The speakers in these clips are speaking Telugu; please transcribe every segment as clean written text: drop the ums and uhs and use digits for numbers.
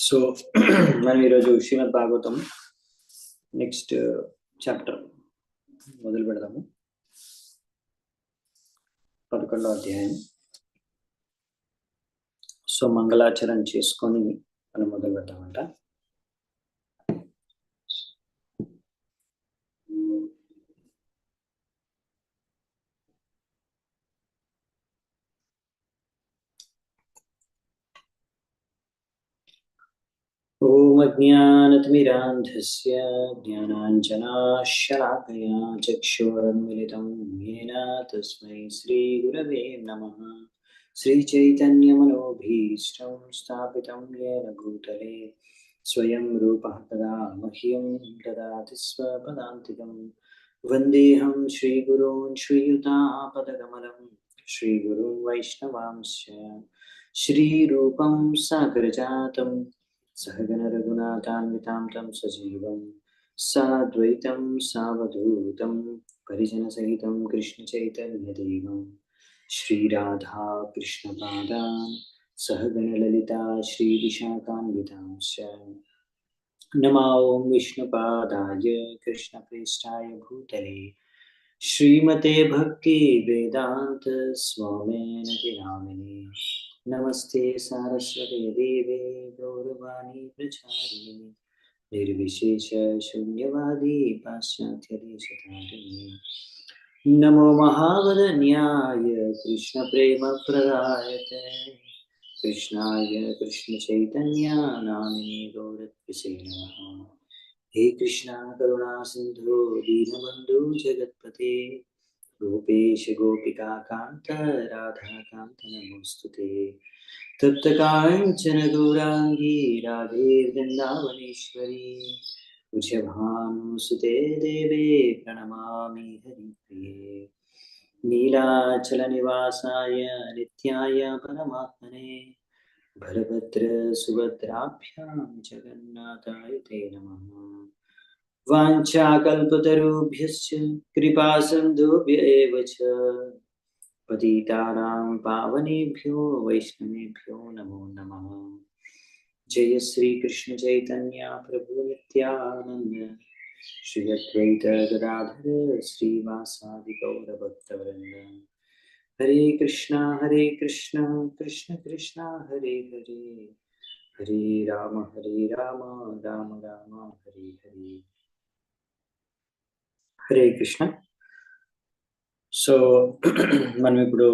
సో మనం ఈరోజు శ్రీమద్ భాగవతం నెక్స్ట్ చాప్టర్ మొదలు పెడదాము. 11వ అధ్యాయం. సో మంగళాచరణ చేసుకొని మనం మొదలు పెడదామంట. ఓం అజ్ఞానతిమిరాంధస్య జ్ఞానాంజనాశలాకయా చక్షురున్మిలితం येन తస్మై శ్రీగురవే నమః. శ్రీచైతన్యమనోభీష్టం స్థాపితం येन భూతలే స్వయం రూపః తదా మహ్యం దదాతి స్వపదాంతికం. వందేహం శ్రీగురూన్ శ్రీయుతాపదకమలం శ్రీగురున్ వైష్ణవాంశ్చ శ్రీరూపం సాగరజాతం सहगण रघुनाथान्वितां तं सजीवं साद्वैतं सावधूतं परिजनसहितं कृष्णचैतन्यदेवं श्रीराधा कृष्णपादान् सहगण ललिता श्रीविशाखान्वितांश्च नमो ॐ विष्णुपादाय कृष्णप्रेष्ठाय भूतले श्रीमते भक्ति वेदांत स्वामिने नामिने. नमस्ते सारस्वती देवे गौरवाणी प्रचारिणे निर्विशेष शून्यवादी पाश्चात्य देशतारिणे. नमो महावदन्याय कृष्ण प्रेम प्रदायते कृष्णाय कृष्ण चैतन्य नामिने गौरत्वसे नमः. हे कृष्णा करुणा सिंधु दीनबंधु जगत्पते गोपेश गोपिका कांत राधा कांत नमोस्तुते. तप्त कांचन गौरांगी राधे वृंदावनेश्वरी वृषभानुसुते देवे प्रणमामि हरिप्रिये. नीलाचल निवासाय नित्याय परमात्मने भरभद्र सुभद्राभ्यां जगन्नाथाय ते नमः. वाञ्छाकल्पतरुभ्यश्च कृपासिन्धुभ्य एव च पतितानां पावनेभ्यो वैष्णवेभ्यो नमो नमः. जय श्री कृष्ण चैतन्य प्रभु नित्यानंद श्री अद्वैत गदाधर श्रीवासादि गौर भक्तवृंद. हरे कृष्णा कृष्ण कृष्ण हरे हरे हरे राम राम राम हरे हरे. హరే కృష్ణ. సో మనం ఇప్పుడు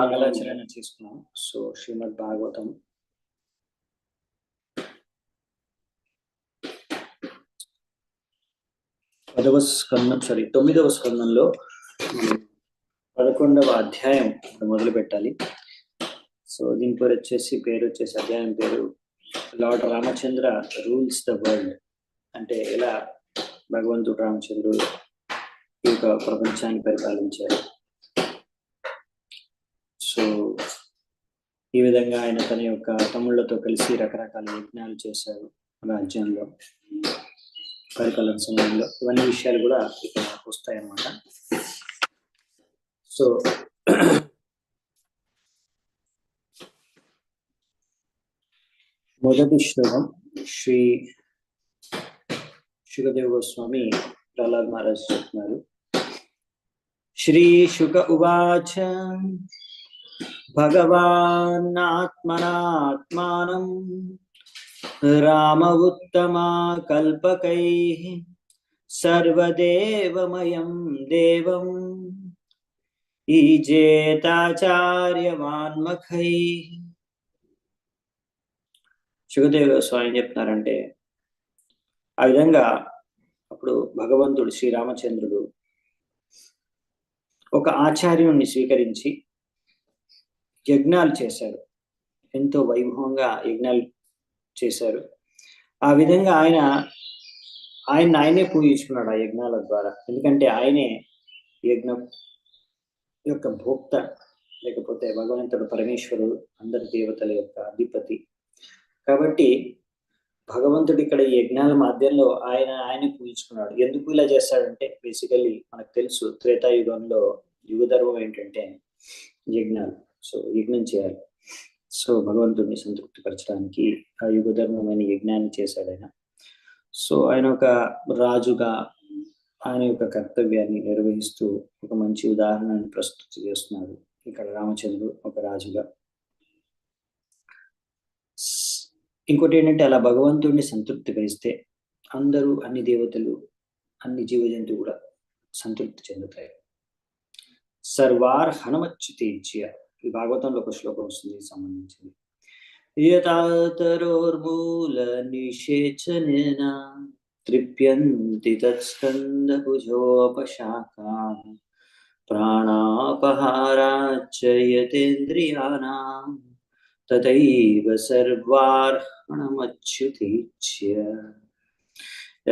మంగళాచరణ చేసుకున్నాం. సో శ్రీమద్ భాగవతం 9వ స్కందంలో 11వ అధ్యాయం మొదలు పెట్టాలి. సో దీని పేరు వచ్చేసి అధ్యాయం పేరు lord Ramachandra rules the world. అంటే ఎలా భగవంతుడు రామచంద్రుడు ఈ యొక్క ప్రపంచాన్ని పరిపాలించారు. సో ఈ విధంగా ఆయన తన యొక్క తమ్ముళ్లతో కలిసి రకరకాల యజ్ఞాలు చేశారు రాజ్యంలో, పరిపాలన సమయంలో. ఇవన్నీ విషయాలు కూడా ఇక్కడ వస్తాయన్నమాట. సో మొదటి శ్లోకం శ్రీ శుకదేవ గోస్వామి ప్రహ్లాద్ మహారాజ్ చెప్తున్నారు. శ్రీ శుక ఉవాచ భగవానాత్మనాత్మానం రామ ఉత్తమా కల్పకైః సర్వదేవమయం దేవం ఈజేతాచార్యవాన్మఖైః. శుకదేవ గోస్వామి ఏం చెప్తున్నారంటే, ఆ విధంగా అప్పుడు భగవంతుడు శ్రీరామచంద్రుడు ఒక ఆచార్యుణ్ణి స్వీకరించి యజ్ఞాలు చేశారు. ఎంతో వైభవంగా యజ్ఞాలు చేశారు. ఆ విధంగా ఆయనే పూజించుకున్నాడు ఆ యజ్ఞాల ద్వారా. ఎందుకంటే ఆయనే యజ్ఞం యొక్క భోక్త, లేకపోతే భగవంతుడు పరమేశ్వరుడు అందరి దేవతల యొక్క అధిపతి. కాబట్టి భగవంతుడు ఇక్కడ ఈ యజ్ఞాల మాధ్యంలో ఆయన పూజించుకున్నాడు. ఎందుకు ఇలా చేస్తాడంటే, బేసికల్లీ మనకు తెలుసు త్రేతాయుగంలో యుగ ధర్మం ఏంటంటే యజ్ఞాలు. సో యజ్ఞం చేయాలి. సో భగవంతుడిని సంతృప్తిపరచడానికి ఆ యుగధర్మమైన యజ్ఞాన్ని చేశాడు ఆయన. సో ఆయన ఒక రాజుగా ఆయన యొక్క కర్తవ్యాన్ని నిర్వహిస్తూ ఒక మంచి ఉదాహరణను ప్రస్తుతి చేస్తున్నాడు ఇక్కడ రామచంద్రుడు ఒక రాజుగా. ఇంకోటి ఏంటంటే అలా భగవంతుడిని సంతృప్తిపరిస్తే అందరూ అన్ని దేవతలు అన్ని జీవజంతువు కూడా సంతృప్తి చెందుతాయి. సర్వార్ హనుమచ్యుతేజ్య, ఈ భాగవతంలో ఒక శ్లోకం వస్తుంది సంబంధించింది. యథాతరోర్మూల నిషేచనేన తృప్యంతి తత్స్కందభుజోపశాఖాః ప్రాణాపహారాచ్చ యతేంద్రియాణాం తథైవ సర్వార్హణమచ్యుతేజ్య.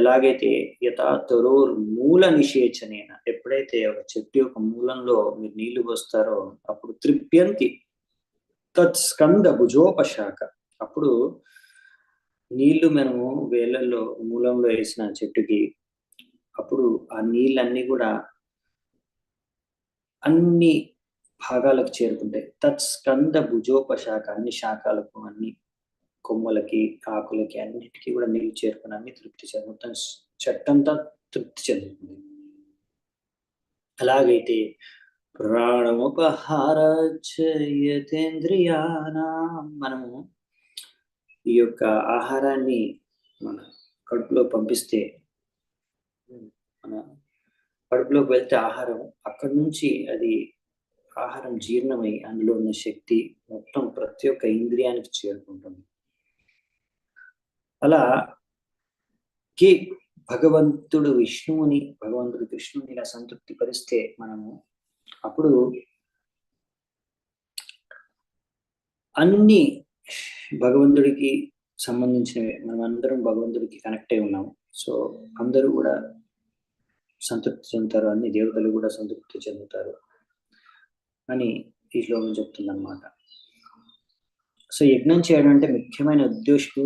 ఎలాగైతే యథా తరోర్ మూల నిషేచనేన, ఎప్పుడైతే ఒక చెట్టు యొక్క మూలంలో మీరు నీళ్లు పోస్తారో అప్పుడు తృప్యంతి తత్స్కంద భుజోపశాఖ, అప్పుడు నీళ్లు మనము వేళ్ళల్లో మూలంలో వేసిన చెట్టుకి అప్పుడు ఆ నీళ్ళన్నీ కూడా అన్ని భాగాలకు చేరుకుంటాయి. తత్స్కంద భుజోపశాఖ, అన్ని శాఖలకు అన్ని కొమ్మలకి ఆకులకి అన్నిటికీ కూడా నీళ్లు చేరుకుని అన్ని తృప్తి చెంది మొత్తం చెట్టంతా తృప్తి చెందుతుంది. అలాగైతే ప్రాణముపహారచయతేంద్రియానా, మనము ఈ యొక్క ఆహారాన్ని మన కడుపులో పంపిస్తే, మన కడుపులోకి వెళ్తే ఆహారం అక్కడి నుంచి అది ఆహారం జీర్ణమై అందులో ఉన్న శక్తి మొత్తం ప్రతి ఒక్క ఇంద్రియానికి చేరుకుంటుంది. అలా భగవంతుడు విష్ణువుని భగవంతుడు కృష్ణుని ఇలా సంతృప్తి పరిస్తే మనము అప్పుడు అన్ని భగవంతుడికి సంబంధించినవి, మనం అందరం భగవంతుడికి కనెక్ట్ అయి ఉన్నాము. సో అందరూ కూడా సంతృప్తి చెందుతారు, అన్ని దేవతలు కూడా సంతృప్తి చెందుతారు అని ఈ శ్లోకం చెప్తుందన్నమాట. సో యజ్ఞం చేయడం అంటే ముఖ్యమైన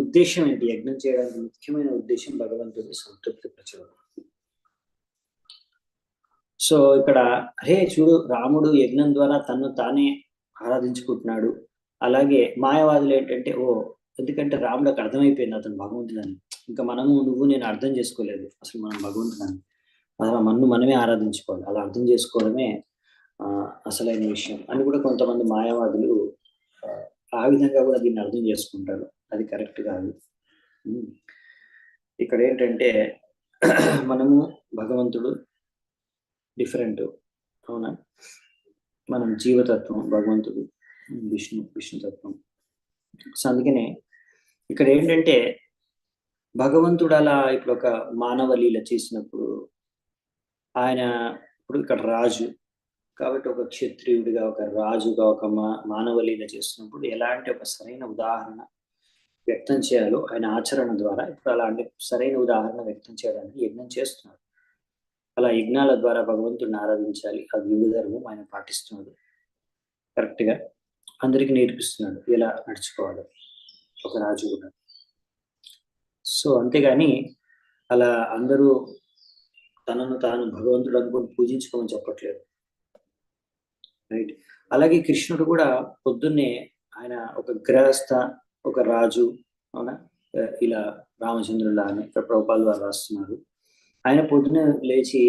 ఉద్దేశం ఏంటి? యజ్ఞం చేయడానికి ముఖ్యమైన ఉద్దేశం భగవంతుడిని సంతృప్తి పరచడం. సో ఇక్కడ అరే చూడు, రాముడు యజ్ఞం ద్వారా తను తానే ఆరాధించుకుంటున్నాడు. అలాగే మాయావాదులు ఏంటంటే ఎందుకంటే రాముడికి అర్థమైపోయింది అతను భగవంతుడని, ఇంకా మనము నువ్వు నేను అర్థం చేసుకోలేదు అసలు మనం భగవంతుడని, అలా మనమే ఆరాధించుకోవాలి, అలా అర్థం చేసుకోవడమే అసలైన విషయం అని కూడా కొంతమంది మాయావాదులు ఆ విధంగా కూడా దీన్ని అర్థం చేసుకుంటారు. అది కరెక్ట్ కాదు. ఇక్కడ ఏంటంటే మనము భగవంతుడు డిఫరెంట్, అవునా? మనం జీవతత్వం, భగవంతుడు విష్ణుతత్వం. సో అందుకనే ఇక్కడ ఏంటంటే భగవంతుడు అలా ఇప్పుడు ఒక మానవ లీల చేసినప్పుడు ఆయన ఇప్పుడు ఇక్కడ రాజు కాబట్టి ఒక క్షత్రియుడిగా ఒక రాజుగా ఒక మానవ లీల చేస్తున్నప్పుడు ఎలాంటి ఒక సరైన ఉదాహరణ వ్యక్తం చేయాలో ఆయన ఆచరణ ద్వారా ఇప్పుడు అలాంటి సరైన ఉదాహరణ వ్యక్తం చేయడానికి యజ్ఞం చేస్తున్నాడు. అలా యజ్ఞాల ద్వారా భగవంతుడిని ఆరాధించాలి, అది యుగ ధర్మం ఆయన పాటిస్తున్నాడు. కరెక్ట్గా అందరికీ నేర్పిస్తున్నాడు ఎలా నడుచుకోవాలి ఒక రాజు కూడా. సో అంతేగాని అలా అందరూ తనను తాను భగవంతుడు అనుకుని పూజించుకోమని చెప్పట్లేదు, రైట్? అలాగే కృష్ణుడు కూడా పొద్దున్నే ఆయన ఒక గృహస్థ, ఒక రాజు, అవునా? ఇలా రామచంద్రులా అని ఇక్కడ ప్రభుపాల్ వారు రాస్తున్నారు. ఆయన పొద్దున్నే లేచి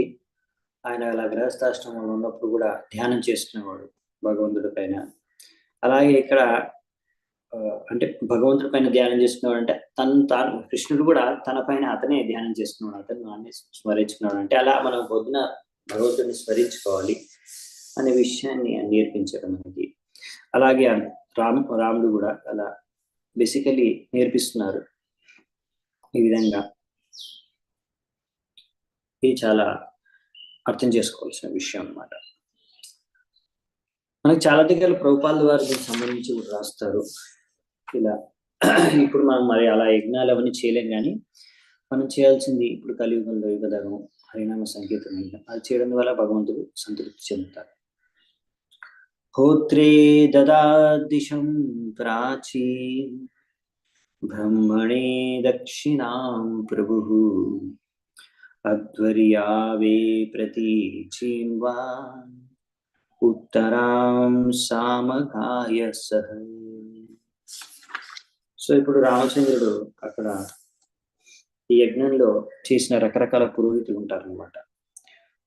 ఆయన అలా గృహస్థాశ్రమంలో ఉన్నప్పుడు కూడా ధ్యానం చేసుకునేవాడు భగవంతుడి పైన. అలాగే ఇక్కడ అంటే భగవంతుడి పైన ధ్యానం చేసుకునేవాడు అంటే తాను కృష్ణుడు కూడా తన పైన అతనే ధ్యానం చేసుకున్నాడు, అతను అన్ని స్మరించుకున్నాడు. అంటే అలా మనం పొద్దున భగవంతుడిని స్మరించుకోవాలి అనే విషయాన్ని నేర్పించారు మనకి. అలాగే రాముడు కూడా అలా బేసికలీ నేర్పిస్తున్నారు ఈ విధంగా. ఇది చాలా అర్థం చేసుకోవాల్సిన విషయం అన్నమాట. మనకు చాలా దగ్గర ప్రభుపాల్ వారు దీనికి సంబంధించి కూడా రాస్తారు ఇలా. ఇప్పుడు మనం మరి అలా యజ్ఞాలు అవన్నీ చేయలేం, కానీ మనం చేయాల్సింది ఇప్పుడు కలియుగంలో యుగ ధర్మం హరినామ సంకీర్తన, అది చేయడం వల్ల భగవంతుడు సంతృప్తి చెందుతారు. హోత్రే దదాదిశం ప్రాచీ బ్రహ్మణే దక్షిణాం ప్రభుః అధ్వర్యావే ప్రతీచీం వా ఉత్తరాం సామగాయ సహ. సో ఇప్పుడు రామచంద్రుడు అక్కడ ఈ యజ్ఞంలో చేసిన రకరకాల పురోహితులు ఉంటారనమాట.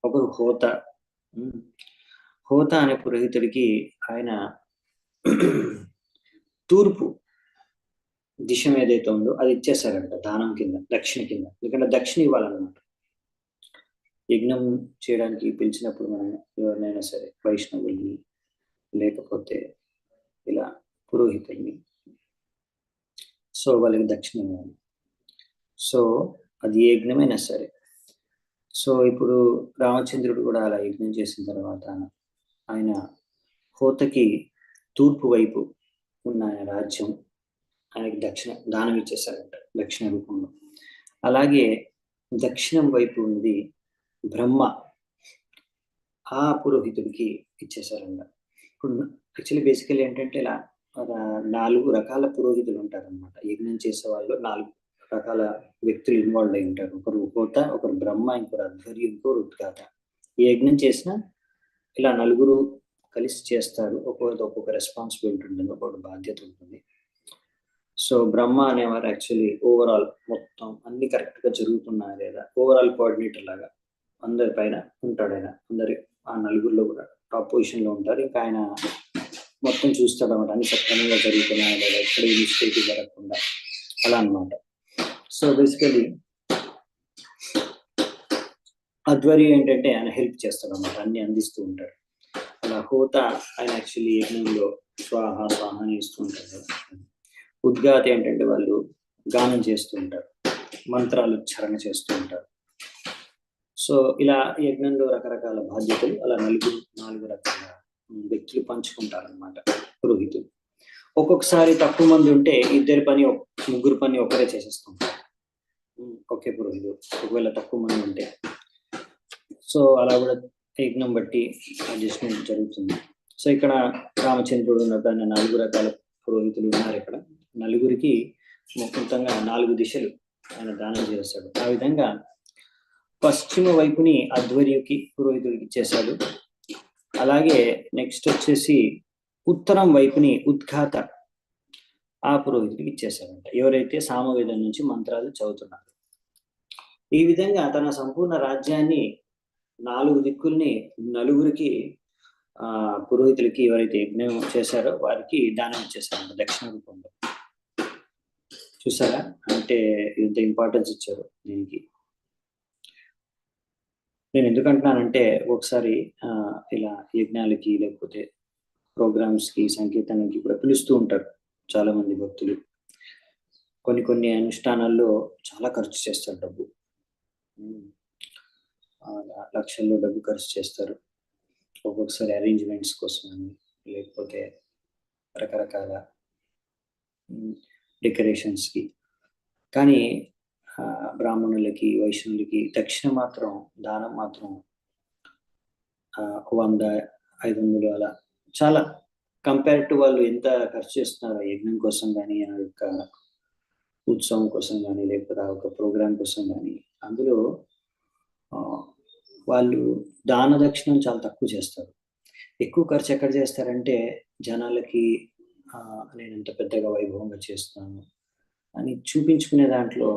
ఒకరు హోత. హోత అనే పురోహితుడికి ఆయన తూర్పు దిశ ఏదైతే ఉందో అది ఇచ్చేసారంట దానం కింద, దక్షిణ కింద. ఎందుకంటే దక్షిణ ఇవ్వాలన్నమాట. యజ్ఞం చేయడానికి పిలిచినప్పుడు మనం ఎవరినైనా సరే వైష్ణవుల్ని లేకపోతే ఇలా పురోహితుల్ని, సో వాళ్ళకి దక్షిణ ఇవ్వాలి. సో అది ఏ యజ్ఞమైనా సరే. సో ఇప్పుడు రామచంద్రుడు కూడా అలా యజ్ఞం చేసిన తర్వాత ఆయన హోతకి తూర్పు వైపు ఉన్న ఆయన రాజ్యం ఆయనకి దక్షిణ దానం ఇచ్చేసారంట, దక్షిణ రూపంలో. అలాగే దక్షిణం వైపు ఉంది బ్రహ్మ, ఆ పురోహితుడికి ఇచ్చేసారంట. ఇప్పుడు యాక్చువల్లీ బేసికలీ ఏంటంటే ఇలా 4 రకాల పురోహితులు ఉంటారనమాట. యజ్ఞం చేసే వాళ్ళు 4 రకాల వ్యక్తులు ఇన్వాల్వ్ అయి ఉంటారు. ఒకరు హోత, ఒకరు బ్రహ్మ, ఇంకొకరు అధ్వర్యం, ఇంకొకరు ఉద్గాత. ఏ యజ్ఞం చేసినా ఇలా 4 కలిసి చేస్తారు. ఒక్కొక్క రెస్పాన్సిబిలిటీ ఉంటుంది, ఒక్కొక్క బాధ్యత ఉంటుంది. సో బ్రహ్మ అనేవారు యాక్చువల్లీ ఓవరాల్ మొత్తం అన్ని కరెక్ట్ గా జరుగుతున్నాయా లేదా, ఓవరాల్ కోఆర్డినేటర్ లాగా అందరి పైన ఉంటాడు ఆయన. అందరి ఆ 4 కూడా టాప్ పొజిషన్ లో ఉంటారు. ఇంకా ఆయన మొత్తం చూస్తాడు అనమాట, అన్ని సక్రమంగా జరుగుతున్నాయా లేదా, ఎక్కడ ఏ మిస్టేక్ జరగకుండా అలా అనమాట. సో బేసికలీ అధ్వర్యం ఏంటంటే ఆయన హెల్ప్ చేస్తాడు అనమాట, అన్ని అందిస్తూ ఉంటాడు. అలా హోత ఆయన యాక్చువల్లీ యజ్ఞంలో స్వాహ స్వాహ అని ఇస్తూ ఉంటారు. ఉద్గాత ఏంటంటే వాళ్ళు గానం చేస్తూ ఉంటారు, మంత్రాలు ఉచ్చారణ చేస్తూ ఉంటారు. సో ఇలా యజ్ఞంలో రకరకాల బాధ్యతలు అలా 4 రకాల వ్యక్తులు పంచుకుంటారనమాట పురోహితులు. ఒక్కొక్కసారి తక్కువ మంది ఉంటే 2 పని 3 పని ఒకరే చేసేస్తుంటారు ఒకే పురోహితుడు, ఒకవేళ తక్కువ మంది ఉంటే. సో అలా కూడా యజ్ఞం బట్టి అడ్జస్ట్మెంట్ జరుగుతుంది. సో ఇక్కడ రామచంద్రుడు ఉన్న 4 రకాల పురోహితులు ఉన్నారు. ఇక్కడ 4కి మొత్తంగా 4 దిశలు ఆయన దానం చేస్తాడు. ఆ విధంగా పశ్చిమ వైపుని అధ్వర్యుకి పురోహితుడికి ఇచ్చేశాడు. అలాగే నెక్స్ట్ వచ్చేసి ఉత్తరం వైపుని ఉద్ఘాత ఆ పురోహితుడికి ఇచ్చేశాడంట, ఎవరైతే సామవేదం నుంచి మంత్రాలు చదువుతున్నారు. ఈ విధంగా తన సంపూర్ణ రాజ్యాన్ని 4 దిక్కుల్ని 4కి పురోహితులకి ఎవరైతే యజ్ఞం చేశారో వారికి దానం ఇచ్చేశారంట దక్షిణ రూపంలో. చూసారా అంటే ఇంత ఇంపార్టెన్స్ ఇచ్చారు దీనికి. నేను ఎందుకంటున్నానంటే ఒకసారి ఇలా యజ్ఞాలకి లేకపోతే ప్రోగ్రామ్స్కి సంకీర్తనకి కూడా పిలుస్తూ ఉంటారు చాలా మంది భక్తులు. కొన్ని అనుష్ఠానాల్లో చాలా ఖర్చు చేస్తారు, డబ్బు లక్షల్లో డబ్బు ఖర్చు చేస్తారు. ఒక్కొక్కసారి అరేంజ్మెంట్స్ కోసం అని, లేకపోతే రకరకాల డెకరేషన్స్కి. కానీ బ్రాహ్మణులకి వైష్ణవులకి దక్షిణ మాత్రం, దానం మాత్రం 100-500 అలా చాలా కంపేర్ టు వాళ్ళు ఎంత ఖర్చు చేస్తున్నారు యజ్ఞం కోసం కానీ, ఆ యొక్క ఉత్సవం కోసం కానీ, లేకపోతే ఆ యొక్క ప్రోగ్రాం కోసం కానీ, అందులో వాళ్ళు దాన దక్షిణం చాలా తక్కువ చేస్తారు. ఎక్కువ ఖర్చు ఎక్కడ చేస్తారంటే జనాలకి నేను ఎంత పెద్దగా వైభవంగా చేస్తాను అని చూపించుకునే దాంట్లో,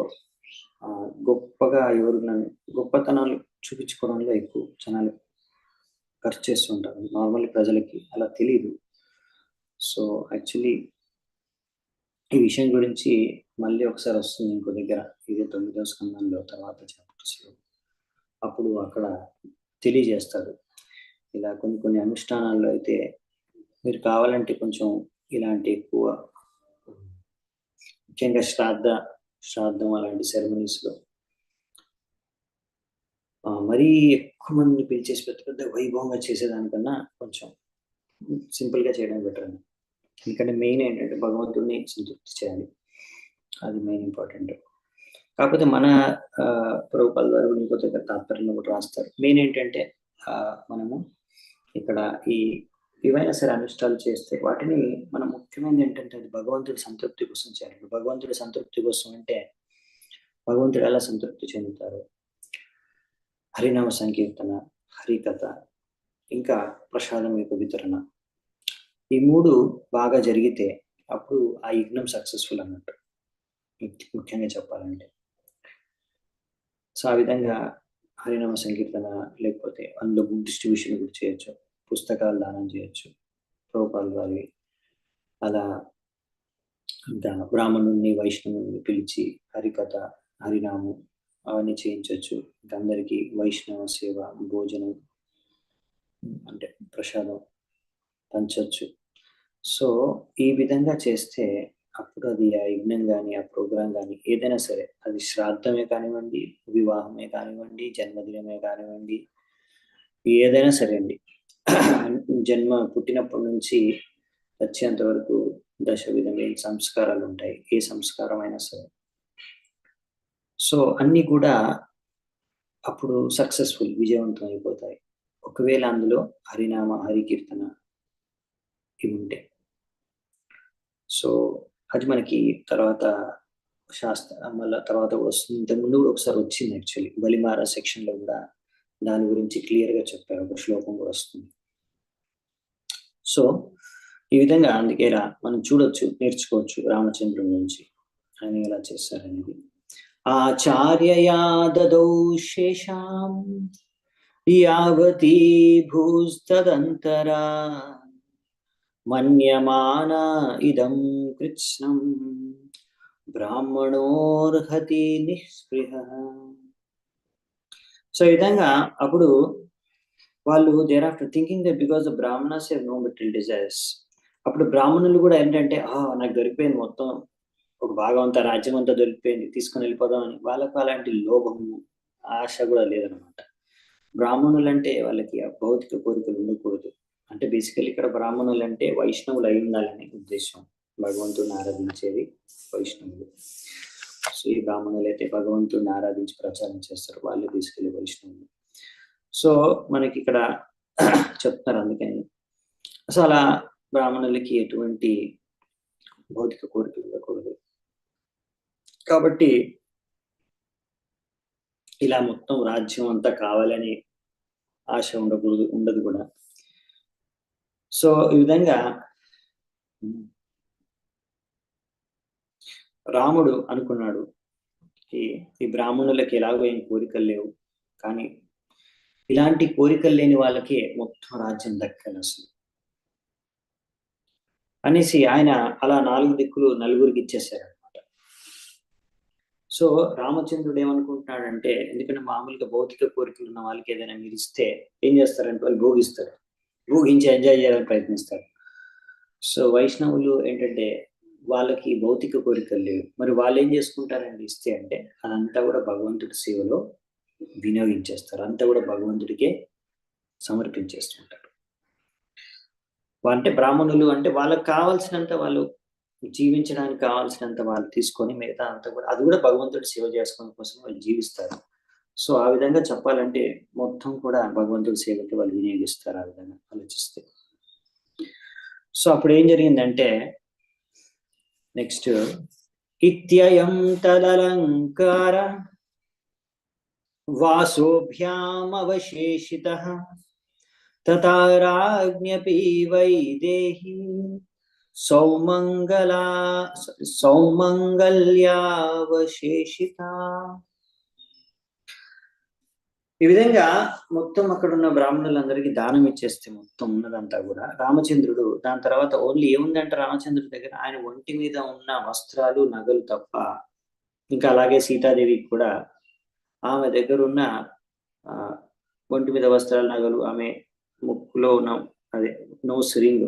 గొప్పగా ఎవరు నన్ను గొప్పతనాలు చూపించుకోవడంలో ఎక్కువ జనాలు ఖర్చు చేస్తుంటారు. నార్మల్ ప్రజలకి అలా తెలియదు. సో యాక్చువల్లీ ఈ విషయం గురించి మళ్ళీ ఒకసారి వస్తుంది ఇంకో దగ్గర, ఇది 9వ స్కందంలో తర్వాత చాప్టర్స్లో. అప్పుడు అక్కడ తెలియజేస్తాడు. ఇలా కొన్ని అనుష్ఠానాల్లో అయితే మీరు కావాలంటే కొంచెం ఇలాంటి ఎక్కువ, ముఖ్యంగా శ్రాద్ధం అలాంటి సెరమనీస్లో మరీ ఎక్కువ మంది పిలిచేసి పెద్ద వైభవంగా చేసేదానికన్నా కొంచెం సింపుల్గా చేయడం బెటర్ అని. ఎందుకంటే మెయిన్ ఏంటంటే భగవంతుడిని సంతృప్తి చేయాలి, అది మెయిన్ ఇంపార్టెంట్. కాకపోతే మన ప్రభుపాల్ గారు ఇంకో దగ్గర తాత్పర్యంలో కూడా రాస్తారు. మెయిన్ ఏంటంటే మనము ఇక్కడ ఏవైనా సరే అనుష్ఠాలు చేస్తే వాటిని మనం ముఖ్యమైనది ఏంటంటే అది భగవంతుడి సంతృప్తి కోసం చేయాలి. భగవంతుడి సంతృప్తి కోసం అంటే భగవంతుడు ఎలా సంతృప్తి చెందుతారు? హరినామ సంకీర్తన, హరికథ, ఇంకా ప్రసాదం యొక్క వితరణ, ఈ 3 బాగా జరిగితే అప్పుడు ఆ యజ్ఞం సక్సెస్ఫుల్ అన్నట్టు, ముఖ్యంగా చెప్పాలంటే. సో ఆ విధంగా హరినామ సంకీర్తన, లేకపోతే అందులో బుక్ డిస్ట్రిబ్యూషన్ కూడా చేయొచ్చు, పుస్తకాలు దానం చేయొచ్చు ప్రభుపాల్ వారి. అలా ఇంకా బ్రాహ్మణుల్ని వైష్ణవుల్ని పిలిచి హరికథ, హరినామం అవన్నీ చేయించవచ్చు. ఇంకా అందరికీ వైష్ణవ సేవ, భోజనం అంటే ప్రసాదం పంచవచ్చు. సో ఈ విధంగా చేస్తే అప్పుడు అది ఆ యజ్ఞం కానీ, ఆ ప్రోగ్రాం కానీ ఏదైనా సరే, అది శ్రాద్ధమే కానివ్వండి, వివాహమే కానివ్వండి, జన్మదినమే కానివ్వండి, ఏదైనా సరే అండి, జన్మ పుట్టినప్పటి నుంచి వచ్చేంత వరకు దశ విధమైన సంస్కారాలు ఉంటాయి, ఏ సంస్కారం అయినా సరే. సో అన్నీ కూడా అప్పుడు సక్సెస్ఫుల్, విజయవంతం అయిపోతాయి ఒకవేళ అందులో హరినామ, హరికీర్తన ఇవి ఉంటాయి. సో అది మనకి తర్వాత శాస్త్ర మళ్ళీ తర్వాత వస్తుంది. ఇంతకుముందు కూడా ఒకసారి వచ్చింది యాక్చువల్లీ, బలిమార సెక్షన్ లో కూడా దాని గురించి క్లియర్ గా చెప్పారు, ఒక శ్లోకం కూడా వస్తుంది. సో ఈ విధంగా అందుకే మనం చూడొచ్చు, నేర్చుకోవచ్చు రామచంద్రుడి నుంచి ఆయన ఎలా చేశారనేది. ఆచార్యయా దదౌ శేషాం యావతీ భూస్తదంతరా మన్యమాన ఇదం కృత్స్నం బ్రాహ్మణోర్హతి నిస్పృహ. సో ఈ విధంగా అప్పుడు వాళ్ళు there after thinking that because the Brahmanas have no material desires. అప్పుడు బ్రాహ్మణులు కూడా ఏంటంటే, నాకు దొరికిపోయింది మొత్తం, ఒక భాగం అంతా, రాజ్యం అంతా దొరికిపోయింది, తీసుకొని వెళ్ళిపోదాం అని. వాళ్ళకు అలాంటి లోభము, ఆశ కూడా లేదనమాట. బ్రాహ్మణులు అంటే వాళ్ళకి భౌతిక కోరికలు ఉండకూడదు. అంటే బేసికల్లీ ఇక్కడ బ్రాహ్మణులు అంటే వైష్ణవులు అయి ఉండాలనే ఉద్దేశం. భగవంతుడిని ఆరాధించేది వైష్ణవులు. సో ఈ బ్రాహ్మణులు అయితే భగవంతుడిని ఆరాధించి ప్రచారం చేస్తారు, వాళ్ళే బేసికల్లీ వైష్ణవులు. సో మనకి ఇక్కడ చెప్తున్నారు అందుకని. సో అలా బ్రాహ్మణులకి ఎటువంటి భౌతిక కోరికలు ఉండకూడదు. కాబట్టి ఇలా మొత్తం రాజ్యం అంతా కావాలని ఆశ ఉండదు కూడా. సో ఈ విధంగా రాముడు అనుకున్నాడు, ఈ బ్రాహ్మణులకి ఎలాగో ఏం కోరికలు లేవు, కానీ ఇలాంటి కోరికలు లేని వాళ్ళకి మొత్తం రాజ్యం దక్కాలి అసలు అనేసి ఆయన అలా 4 దిక్కులు నలుగురికి ఇచ్చేసారు అనమాట. సో రామచంద్రుడు ఏమనుకుంటున్నాడంటే, ఎందుకంటే మామూలుగా భౌతిక కోరికలు ఉన్న వాళ్ళకి ఏదైనా మీరు ఇస్తే ఏం చేస్తారంటే వాళ్ళు భోగిస్తారు, భోగించి ఎంజాయ్ చేయాలని ప్రయత్నిస్తారు. సో వైష్ణవులు ఏంటంటే వాళ్ళకి భౌతిక కోరికలు లేవు, మరి వాళ్ళు ఏం చేసుకుంటారండి ఇస్తే అంటే, అదంతా కూడా భగవంతుడి సేవలో వినియోగించేస్తారు, అంతా కూడా భగవంతుడికే సమర్పించేస్తుంటారు. అంటే బ్రాహ్మణులు అంటే వాళ్ళకి కావాల్సినంత, వాళ్ళు జీవించడానికి కావాల్సినంత వాళ్ళు తీసుకొని మిగతా అంతా కూడా, అది కూడా భగవంతుడి సేవ చేసుకోవడం కోసం వాళ్ళు జీవిస్తారు. సో ఆ విధంగా చెప్పాలంటే మొత్తం కూడా భగవంతుడి సేవకి వాళ్ళు వినియోగిస్తారు, ఆ విధంగా ఆలోచిస్తే. సో అప్పుడు ఏం జరిగిందంటే నెక్స్ట్, ఇత్యయం తదలంకార వాసోభ్యామవశేషితః తథా రాజ్ఞపి వైదేహి సౌమంగళ్యావశేషిత. ఈ విధంగా మొత్తం అక్కడ ఉన్న బ్రాహ్మణులందరికీ దానం ఇచ్చేస్తే మొత్తం ఉన్నదంతా కూడా, రామచంద్రుడు దాని తర్వాత ఓన్లీ ఏముందంటే రామచంద్రుడి దగ్గర ఆయన ఒంటి మీద ఉన్న వస్త్రాలు, నగలు తప్ప, ఇంకా అలాగే సీతాదేవికి కూడా ఆమె దగ్గర ఉన్న ఒంటి మీద వస్త్రాలు, నగలు, ఆమె ముక్కులో ఉన్న అదే నోస్ రింగ్,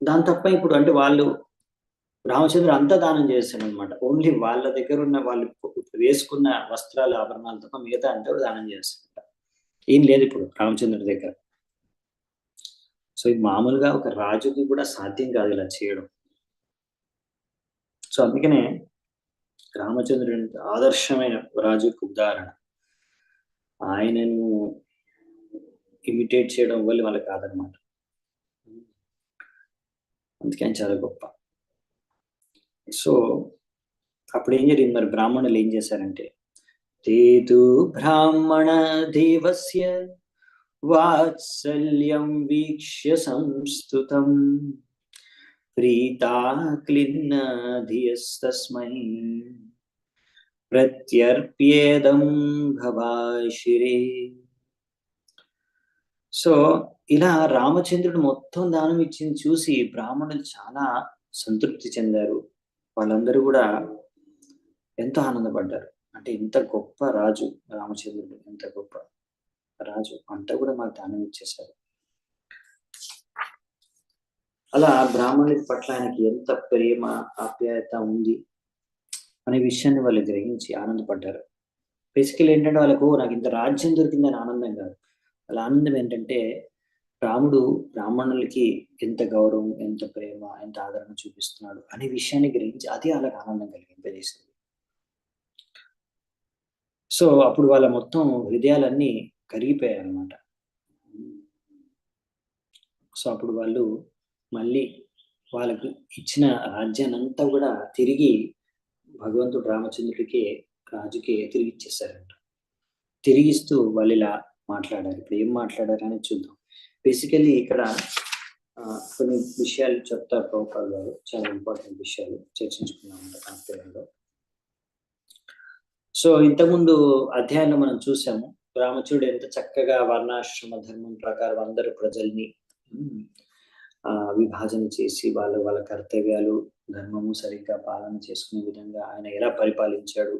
దాని తప్ప ఇప్పుడు అంటే వాళ్ళు రామచంద్రుడు అంతా దానం చేస్తాడు అనమాట. ఓన్లీ వాళ్ళ దగ్గర ఉన్న వాళ్ళు వేసుకున్న వస్త్రాలు, ఆభరణాలు తప్ప మిగతా అంతా కూడా దానం చేస్తాడు. ఏం లేదు ఇప్పుడు రామచంద్రుడి దగ్గర. సో ఇది మామూలుగా ఒక రాజుకి కూడా సాధ్యం కాదు ఇలా చేయడం. సో అందుకనే రామచంద్రుడి ఆదర్శమైన రాజుకు ఉదాహరణ. ఆయనను ఇమిటేట్ చేయడం వల్ల వాళ్ళకి కాదనమాట, అందుకే ఆయన చాలా గొప్ప. సో అప్పుడు ఏం జరిగింది మరి, బ్రాహ్మణులు ఏం చేశారంటే, తేతు బ్రాహ్మణ దేవస్య వాత్సల్యం వీక్ష్య సంస్తుతం ప్రీతా క్లిన్న ధియస్తస్మై ప్రత్యర్ప్యేదం భవాశిరే. సో ఇలా రామచంద్రుడు మొత్తం దానం ఇచ్చింది చూసి బ్రాహ్మణులు చాలా సంతృప్తి చెందారు. వాళ్ళందరూ కూడా ఎంతో ఆనందపడ్డారు. అంటే ఇంత గొప్ప రాజు రామచంద్రుడు, ఎంత గొప్ప రాజు అంతా కూడా మాకు దానం ఇచ్చేశారు. అలా బ్రాహ్మణుల పట్ల ఆయనకి ఎంత ప్రేమ ఆప్యాయత ఉంది అనే విషయాన్ని వాళ్ళు గ్రహించి ఆనందపడ్డారు. బేసికల్ ఏంటంటే వాళ్ళకు నాకు ఇంత రాజ్యం దొరికిందని ఆనందం కాదు. వాళ్ళ ఆనందం ఏంటంటే రాముడు బ్రాహ్మణులకి ఎంత గౌరవం, ఎంత ప్రేమ, ఎంత ఆదరణ చూపిస్తున్నాడు అనే విషయాన్ని గ్రహించి అది వాళ్ళకి ఆనందం కలిగింపజేసింది. సో అప్పుడు వాళ్ళ మొత్తం హృదయాలన్నీ కరిగిపోయాయి అన్నమాట. సో అప్పుడు వాళ్ళు మళ్ళీ వాళ్ళకు ఇచ్చిన రాజ్యాన్ని అంతా కూడా తిరిగి భగవంతుడు రామచంద్రుడికి, రాజుకి తిరిగి ఇచ్చేసారంట. తిరిగిస్తూ వాళ్ళు ఇలా మాట్లాడారు. ఇప్పుడు ఏం మాట్లాడారు అని చూద్దాం. బేసికల్లీ ఇక్కడ కొన్ని విషయాలు చెప్తారు ప్రభుపాల్ గారు, చాలా ఇంపార్టెంట్ విషయాలు చర్చించుకున్నామంట తాత్పర్యంలో. సో ఇంతకుముందు అధ్యాయంలో మనం చూసాము రామచంద్రుడు ఎంత చక్కగా వర్ణాశ్రమ ధర్మం ప్రకారం అందరు ప్రజల్ని విభాజన చేసి వాళ్ళ కర్తవ్యాలు, ధర్మము సరిగ్గా పాలన చేసుకునే విధంగా ఆయన ఎలా పరిపాలించాడు,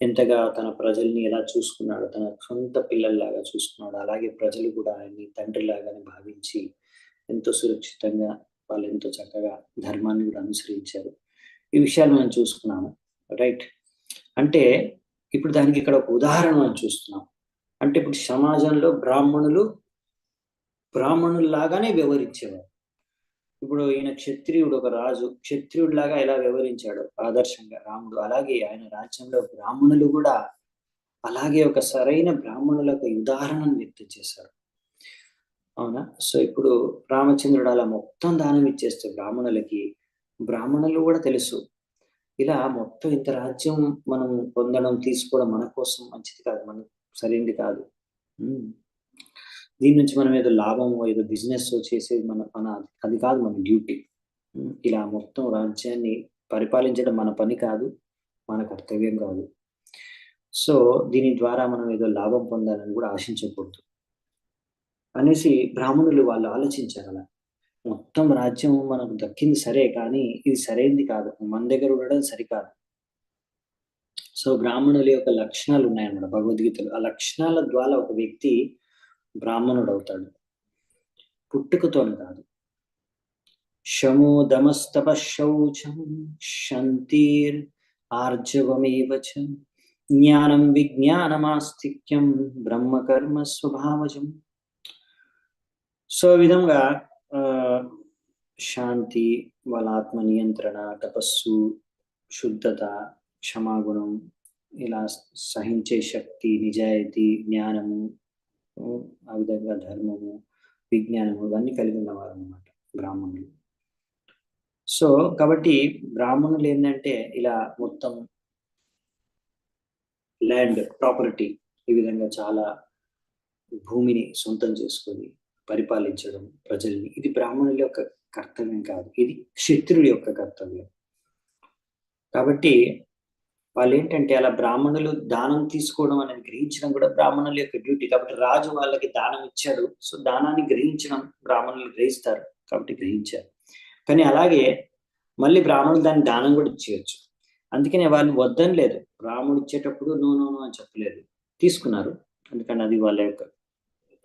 ఎంతగా తన ప్రజల్ని ఎలా చూసుకున్నాడు, తన సొంత పిల్లల్లాగా చూసుకున్నాడు. అలాగే ప్రజలు కూడా ఆయన్ని తండ్రిలాగానే భావించి ఎంతో సురక్షితంగా వాళ్ళు ఎంతో చక్కగా ధర్మాన్ని కూడా అనుసరించారు. ఈ విషయాలు మనం చూసుకున్నాము, రైట్. అంటే ఇప్పుడు దానికి ఇక్కడ ఒక ఉదాహరణ మనం చూస్తున్నాం. అంటే ఇప్పుడు సమాజంలో బ్రాహ్మణుల్లాగానే వ్యవహరించేవారు. ఇప్పుడు ఈయన క్షత్రియుడు, ఒక రాజు క్షత్రియుడిలాగా ఎలా వ్యవహరించాడు ఆదర్శంగా రాముడు, అలాగే ఆయన రాజ్యంలో బ్రాహ్మణులు కూడా అలాగే ఒక సరైన బ్రాహ్మణులకు ఉదాహరణను వ్యక్తం చేశారు. అవునా? సో ఇప్పుడు రామచంద్రుడు అలా మొత్తం దానం ఇచ్చేస్తే బ్రాహ్మణులకి, బ్రాహ్మణులు కూడా తెలుసు ఇలా మొత్తం ఇంత రాజ్యం మనం పొందడం, తీసుకోవడం మన కోసం మంచిది కాదు, మనం సరైనది కాదు. దీని నుంచి మనం ఏదో లాభం, ఏదో బిజినెస్ చేసేది మన అది కాదు మన డ్యూటీ. ఇలా మొత్తం రాజ్యాన్ని పరిపాలించడం మన పని కాదు, మన కర్తవ్యం కాదు. సో దీని ద్వారా మనం ఏదో లాభం పొందాలని కూడా ఆశించకూడదు అనేసి బ్రాహ్మణులు వాళ్ళు ఆలోచించారు. అలా మొత్తం రాజ్యం మనకు దక్కింది సరే, కానీ ఇది సరైనది కాదు, మన దగ్గర ఉండడం సరికాదు. సో బ్రాహ్మణుల యొక్క లక్షణాలు ఉన్నాయన్నమాట భగవద్గీతలో. ఆ లక్షణాల ద్వారా ఒక వ్యక్తి బ్రాహ్మణుడు అవుతాడు, పుట్టుకతోని కాదు. శమో దమస్తప శౌచం శాంతిర్ ఆర్జవమేవ చ జ్ఞానం విజ్ఞానమాస్తిక్యం బ్రహ్మకర్మ స్వభావజం. సో ఈ విధంగా శాంతి, వాళ్ళ ఆత్మ నియంత్రణ, తపస్సు, శుద్ధత, క్షమాగుణం, ఇలా సహించే శక్తి, నిజాయితీ, జ్ఞానము, ఆ విధంగా ధర్మము, విజ్ఞానము, ఇవన్నీ కలిగి ఉన్నవారు అన్నమాట బ్రాహ్మణులు. సో కాబట్టి బ్రాహ్మణులు ఏంటంటే ఇలా మొత్తం ల్యాండ్ ప్రాపర్టీ, ఈ విధంగా చాలా భూమిని సొంతం చేసుకొని పరిపాలించడం ప్రజల్ని, ఇది బ్రాహ్మణుల యొక్క కర్తవ్యం కాదు, ఇది క్షత్రుడి యొక్క కర్తవ్యం. కాబట్టి వాళ్ళు ఏంటంటే అలా బ్రాహ్మణులు దానం తీసుకోవడం అనేది గ్రహించడం కూడా బ్రాహ్మణుల యొక్క డ్యూటీ. కాబట్టి రాజు వాళ్ళకి దానం ఇచ్చాడు, సో దానాన్ని గ్రహించడం బ్రాహ్మణులు గ్రహిస్తారు కాబట్టి గ్రహించారు. కానీ అలాగే మళ్ళీ బ్రాహ్మణులు దాన్ని దానం కూడా ఇచ్చేయచ్చు. అందుకనే వాళ్ళు వద్దని లేదు, రాముడు ఇచ్చేటప్పుడు నో అని చెప్పలేదు, తీసుకున్నారు. ఎందుకంటే అది వాళ్ళ యొక్క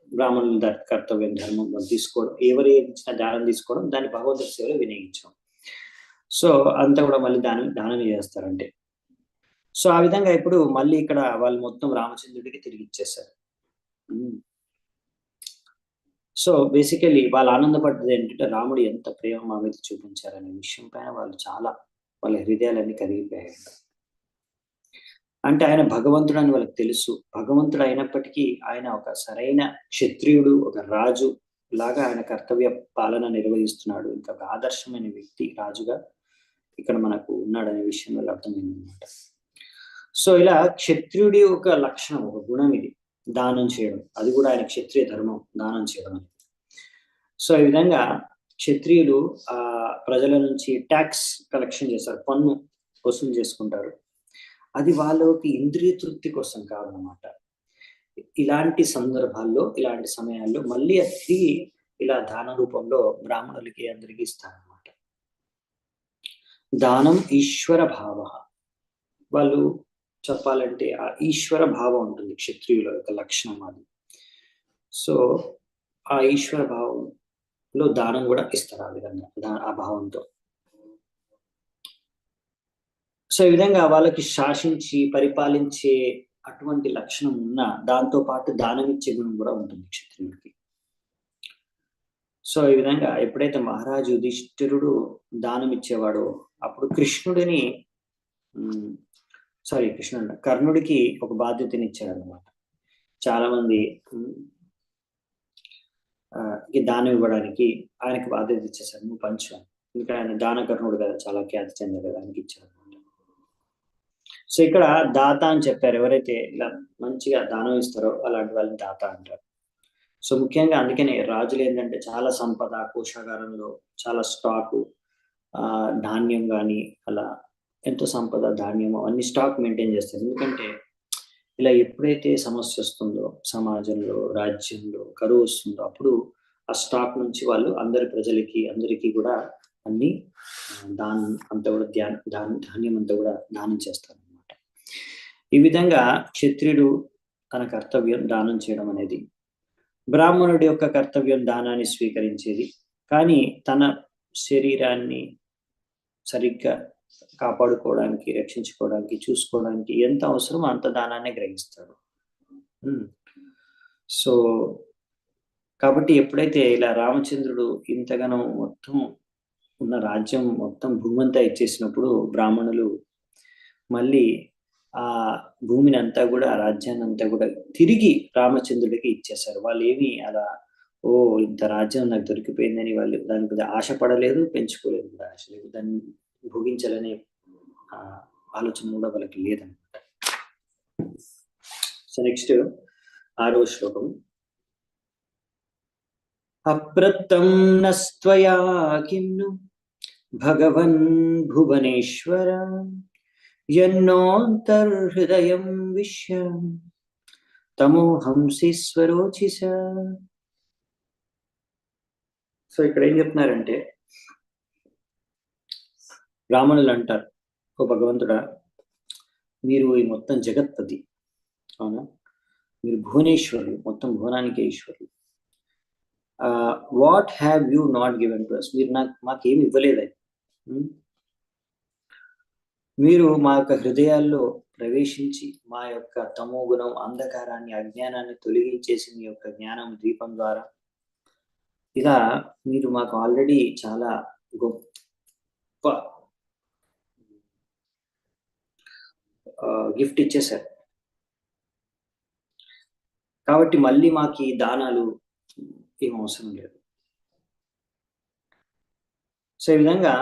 బ్రాహ్మణుల కర్తవ్యం, ధర్మం. వాళ్ళు తీసుకోవడం, ఎవరు ఇచ్చిన దానం తీసుకోవడం, దాన్ని భగవంతుడి సేవలో వినియోగించడం. సో అంతా కూడా మళ్ళీ దానం చేస్తారంటే. సో ఆ విధంగా ఇప్పుడు మళ్ళీ ఇక్కడ వాళ్ళు మొత్తం రామచంద్రుడికి తిరిగి ఇచ్చేశారు. సో బేసికలీ వాళ్ళు ఆనందపడ్డది ఏంటంటే రాముడు ఎంత ప్రేమ మా మీద చూపించారనే విషయం పైన వాళ్ళు చాలా, వాళ్ళ హృదయాలన్నీ కరిగిపోయాయి. అంటే ఆయన భగవంతుడు అని వాళ్ళకి తెలుసు. భగవంతుడు అయినప్పటికీ ఆయన ఒక సరైన క్షత్రియుడు, ఒక రాజు లాగా ఆయన కర్తవ్య పాలన నిర్వహిస్తున్నాడు. ఇంకా ఒక ఆదర్శమైన వ్యక్తి రాజుగా ఇక్కడ మనకు ఉన్నాడనే విషయం వల్ల అర్థమైంది అనమాట. సో ఇలా క్షత్రియుడి ఒక లక్షణం, ఒక గుణం ఇది. దానం చేయడం, అది కూడా ఆయన క్షత్రియ ధర్మం, దానం చేయడం. సో ఈ విధంగా క్షత్రియులు ఆ ప్రజల నుంచి ట్యాక్స్ కలెక్షన్ చేస్తారు, పన్ను వసూలు చేసుకుంటారు. అది వాళ్ళకి ఇంద్రియ తృప్తి కోసం కాదనమాట. ఇలాంటి సందర్భాల్లో, ఇలాంటి సమయాల్లో మళ్ళీ అది ఇలా దాన రూపంలో బ్రాహ్మణులకి అందరికీ ఇస్తారనమాట. దానం ఈశ్వర భావ. వాళ్ళు చెప్పాలంటే ఆ ఈశ్వర భావం ఉంటుంది క్షత్రియుల యొక్క లక్షణం అది. సో ఆ ఈశ్వర భావంలో దానం కూడా ఇస్తారు ఆ విధంగా, ఆ భావంతో. సో ఈ విధంగా వాళ్ళకి శాసించి పరిపాలించే అటువంటి లక్షణం ఉన్న, దాంతో పాటు దానం ఇచ్చే గుణం కూడా ఉంటుంది క్షత్రియుడికి. సో ఈ విధంగా ఎప్పుడైతే మహారాజు యుధిష్ఠిరుడు దానం ఇచ్చేవాడో అప్పుడు కృష్ణుడిని కర్ణుడికి ఒక బాధ్యతని ఇచ్చాడనమాట. చాలా మంది దానం ఇవ్వడానికి ఆయనకి బాధ్యత ఇచ్చేసారు, నువ్వు పంచు. ఇంకా ఆయన దానకర్ణుడు కదా, చాలా ఖ్యాతి చెందాడు కదా, ఆయనకి ఇచ్చారు. సో ఇక్కడ దాత అని చెప్పారు, ఎవరైతే ఇలా మంచిగా దానం ఇస్తారో అలాంటి వాళ్ళని దాత అంటారు. సో ముఖ్యంగా అందుకనే రాజులు ఏంటంటే చాలా సంపద, కోశాగారంలో చాలా స్టాకు, ధాన్యం కానీ అలా ఎంతో సంపద, ధాన్యం అన్ని స్టాక్ మెయింటైన్ చేస్తారు. ఎందుకంటే ఇలా ఎప్పుడైతే సమస్య వస్తుందో సమాజంలో, రాజ్యంలో కరువు వస్తుందో అప్పుడు ఆ స్టాక్ నుంచి వాళ్ళు అందరి ప్రజలకి అందరికీ కూడా అన్ని అంతా కూడా ధాన్యం అంతా కూడా దానం చేస్తారు అనమాట. ఈ విధంగా క్షత్రియుడు తన కర్తవ్యం దానం చేయడం అనేది, బ్రాహ్మణుడి యొక్క కర్తవ్యం దానాన్ని స్వీకరించేది. కానీ తన శరీరాన్ని సరిగ్గా కాపాడుకోవడానికి, రక్షించుకోవడానికి, చూసుకోవడానికి ఎంత అవసరమో అంత దానాన్ని గ్రహిస్తాడు. సో కాబట్టి ఎప్పుడైతే ఇలా రామచంద్రుడు ఇంతగానో మొత్తం ఉన్న రాజ్యం మొత్తం భూమంతా ఇచ్చేసినప్పుడు బ్రాహ్మణులు మళ్ళీ ఆ భూమిని అంతా కూడా, ఆ రాజ్యాన్ని అంతా కూడా తిరిగి రామచంద్రుడికి ఇచ్చేశారు. వాళ్ళు ఏమి అలా ఇంత రాజ్యం నాకు దొరికిపోయిందని వాళ్ళు దాని మీద ఆశపడలేదు, పెంచుకోలేదు కూడా, ఆశ లేదు, దాన్ని భోగించాలనే ఆలోచన కూడా వాళ్ళకి లేదన్నమాట. సో నెక్స్ట్ 6వ శ్లోకం. అప్రత్తం నస్త్వయా కిన్ను భగవన్ భువనేశ్వర యన్నోంతర్హృదయం విశ్యం తమోహంసీశ్వరోచిస. సో ఇక్కడ ఏం చెప్తున్నారంటే, బ్రాహ్మణులు అంటారు, ఓ భగవంతుడా, మీరు ఈ మొత్తం జగత్పతి, అవునా, మీరు భువనేశ్వరులు, మొత్తం భువనానికి ఈశ్వరులు. What have you not given to us, మీరు మాకేమి ఇవ్వలేదని. మీరు మా యొక్క హృదయాల్లో ప్రవేశించి మా యొక్క తమో గుణం, అంధకారాన్ని, అజ్ఞానాన్ని తొలగించేసి మీ యొక్క జ్ఞానం దీపం ద్వారా ఇలా మీరు మాకు ఆల్రెడీ చాలా గొప్ప గిఫ్ట్ ఇచ్చేశారు. కాబట్టి మళ్ళీ మాకు ఈ దానాలు ఏం అవసరం లేదు. సో ఈ విధంగా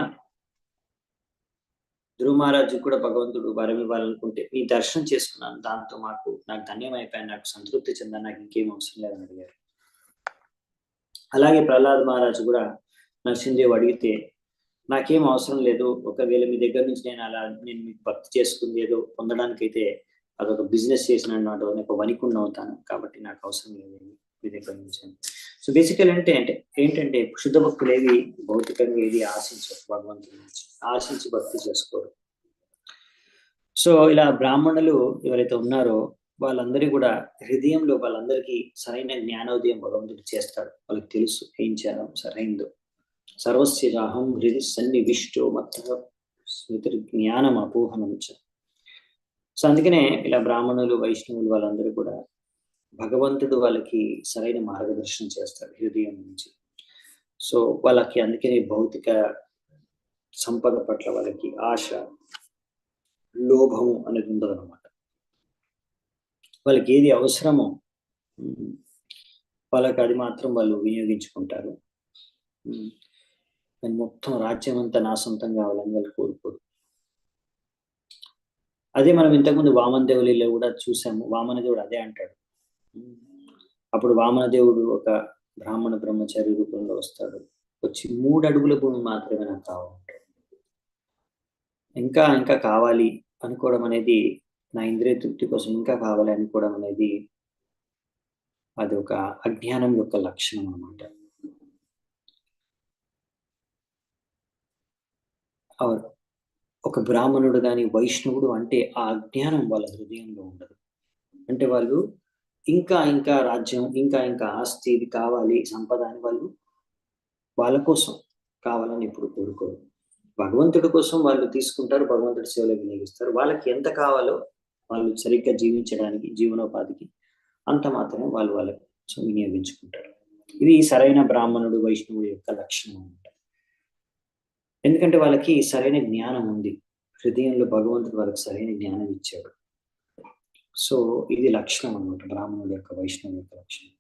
ధ్రువ మహారాజు కూడా భగవంతుడు వరం ఇవ్వాలనుకుంటే, మీ దర్శనం చేసుకున్నాను, దాంతో నాకు ధన్యం అయిపోయాను, నాకు సంతృప్తి చెందాను, నాకు ఇంకేం అవసరం లేదని అడిగారు. అలాగే ప్రహ్లాద్ మహారాజు కూడా నరసింహదేవ్ అడిగితే, నాకేం అవసరం లేదు, ఒకవేళ మీ దగ్గర నుంచి నేను మీకు భక్తి చేసుకుంది ఏదో పొందడానికైతే అదొక బిజినెస్ చేసిన ఒక వణికుండా అవుతాను, కాబట్టి నాకు అవసరం లేదు మీ దగ్గర నుంచి. సో బేసికల్ ఏంటంటే శుద్ధ భక్తులు ఏవి భౌతికంగా ఏది ఆశించరు, భగవంతుడి నుంచి ఆశించి భక్తి చేసుకోరు. సో ఇలా బ్రాహ్మణులు ఎవరైతే ఉన్నారో వాళ్ళందరూ కూడా హృదయంలో వాళ్ళందరికీ సరైన జ్ఞానోదయం భగవంతుడు చేస్తాడు. వాళ్ళకి తెలుసు ఏం చేయడం సరైందో. సర్వస్యాహం హృది సన్నివిష్టో మత్త స్మృతి జ్ఞానం అపోహనం. సో అందుకనే ఇలా బ్రాహ్మణులు, వైష్ణవులు వాళ్ళందరూ కూడా భగవంతుడు వాళ్ళకి సరైన మార్గదర్శనం చేస్తాడు హృదయం నుంచి. సో వాళ్ళకి అందుకనే భౌతిక సంపద పట్ల వాళ్ళకి ఆశ, లోభము అనేది ఉండదు అనమాట. వాళ్ళకి ఏది అవసరమో వాళ్ళకి అది మాత్రం వాళ్ళు వినియోగించుకుంటారు. మొత్తం రాజ్యం అంతా నా సొంతం కావాలని వాళ్ళు కోరుకోరు. అదే మనం ఇంతకుముందు వామన దేవులిలో కూడా చూసాము. వామన దేవుడు అదే అంటాడు, అప్పుడు వామనదేవుడు ఒక బ్రాహ్మణ బ్రహ్మచారి రూపంలో వస్తాడు. వచ్చి 3 అడుగుల భూమి మాత్రమే నాకు కావాలంటాడు. ఇంకా ఇంకా కావాలి అనుకోవడం అనేది, నా ఇంద్రియ తృప్తి కోసం ఇంకా కావాలి అనుకోవడం అనేది అది ఒక అజ్ఞానం యొక్క లక్షణం అన్నమాట. ఒక బ్రాహ్మణుడు కానీ వైష్ణవుడు అంటే ఆ అజ్ఞానం వాళ్ళ హృదయంలో ఉండదు. అంటే వాళ్ళు ఇంకా ఇంకా రాజ్యం, ఇంకా ఇంకా ఆస్తి, ఇది కావాలి, సంపద అని వాళ్ళు వాళ్ళ కోసం కావాలని ఎప్పుడు కోరుకోరు. భగవంతుడి కోసం వాళ్ళు తీసుకుంటారు, భగవంతుడి సేవలో వినియోగిస్తారు. వాళ్ళకి ఎంత కావాలో వాళ్ళు సరిగ్గా జీవించడానికి, జీవనోపాధికి అంత మాత్రమే వాళ్ళు వాళ్ళ కోసం వినియోగించుకుంటారు. ఇది సరైన బ్రాహ్మణుడు, వైష్ణవుడు యొక్క లక్షణం అన్నమాట. ఎందుకంటే వాళ్ళకి సరైన జ్ఞానం ఉంది. హృదయంలో భగవంతుడు వాళ్ళకి సరైన జ్ఞానం ఇచ్చాడు. సో ఇది లక్షణం అన్నమాట, బ్రాహ్మణుడు యొక్క, వైష్ణవుడు యొక్క లక్షణం.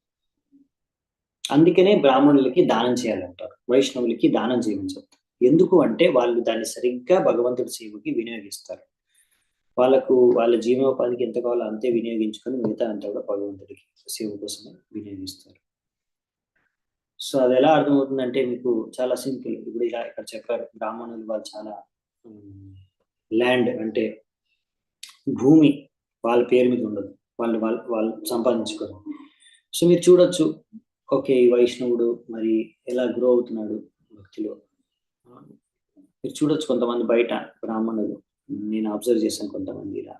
అందుకనే బ్రాహ్మణులకి దానం చేయాలంటారు, వైష్ణవులకి దానం చేయమని చెప్తారు. ఎందుకు అంటే వాళ్ళు దాన్ని సరిగ్గా భగవంతుడి సేవకి వినియోగిస్తారు. వాళ్ళకు వాళ్ళ జీవనోపాధికి ఎంత కావాలో అంతే వినియోగించుకొని మిగతా అంతా కూడా భగవంతుడికి సేవ కోసమే వినియోగిస్తారు. సో అది ఎలా అర్థమవుతుందంటే మీకు చాలా సింపుల్. ఇప్పుడు ఇలా ఇక్కడ చెప్పారు, బ్రాహ్మణులు వాళ్ళు చాలా ల్యాండ్ అంటే భూమి వాళ్ళ పేరు మీద ఉండదు, వాళ్ళు వాళ్ళు వాళ్ళు సంపాదించుకోరు. సో మీరు చూడొచ్చు, ఓకే ఈ వైష్ణవుడు మరి ఎలా గ్రో అవుతున్నాడు భక్తిలో. మీరు చూడొచ్చు కొంతమంది బయట బ్రాహ్మణులు, నేను అబ్జర్వ్ చేశాను కొంతమంది ఇలా.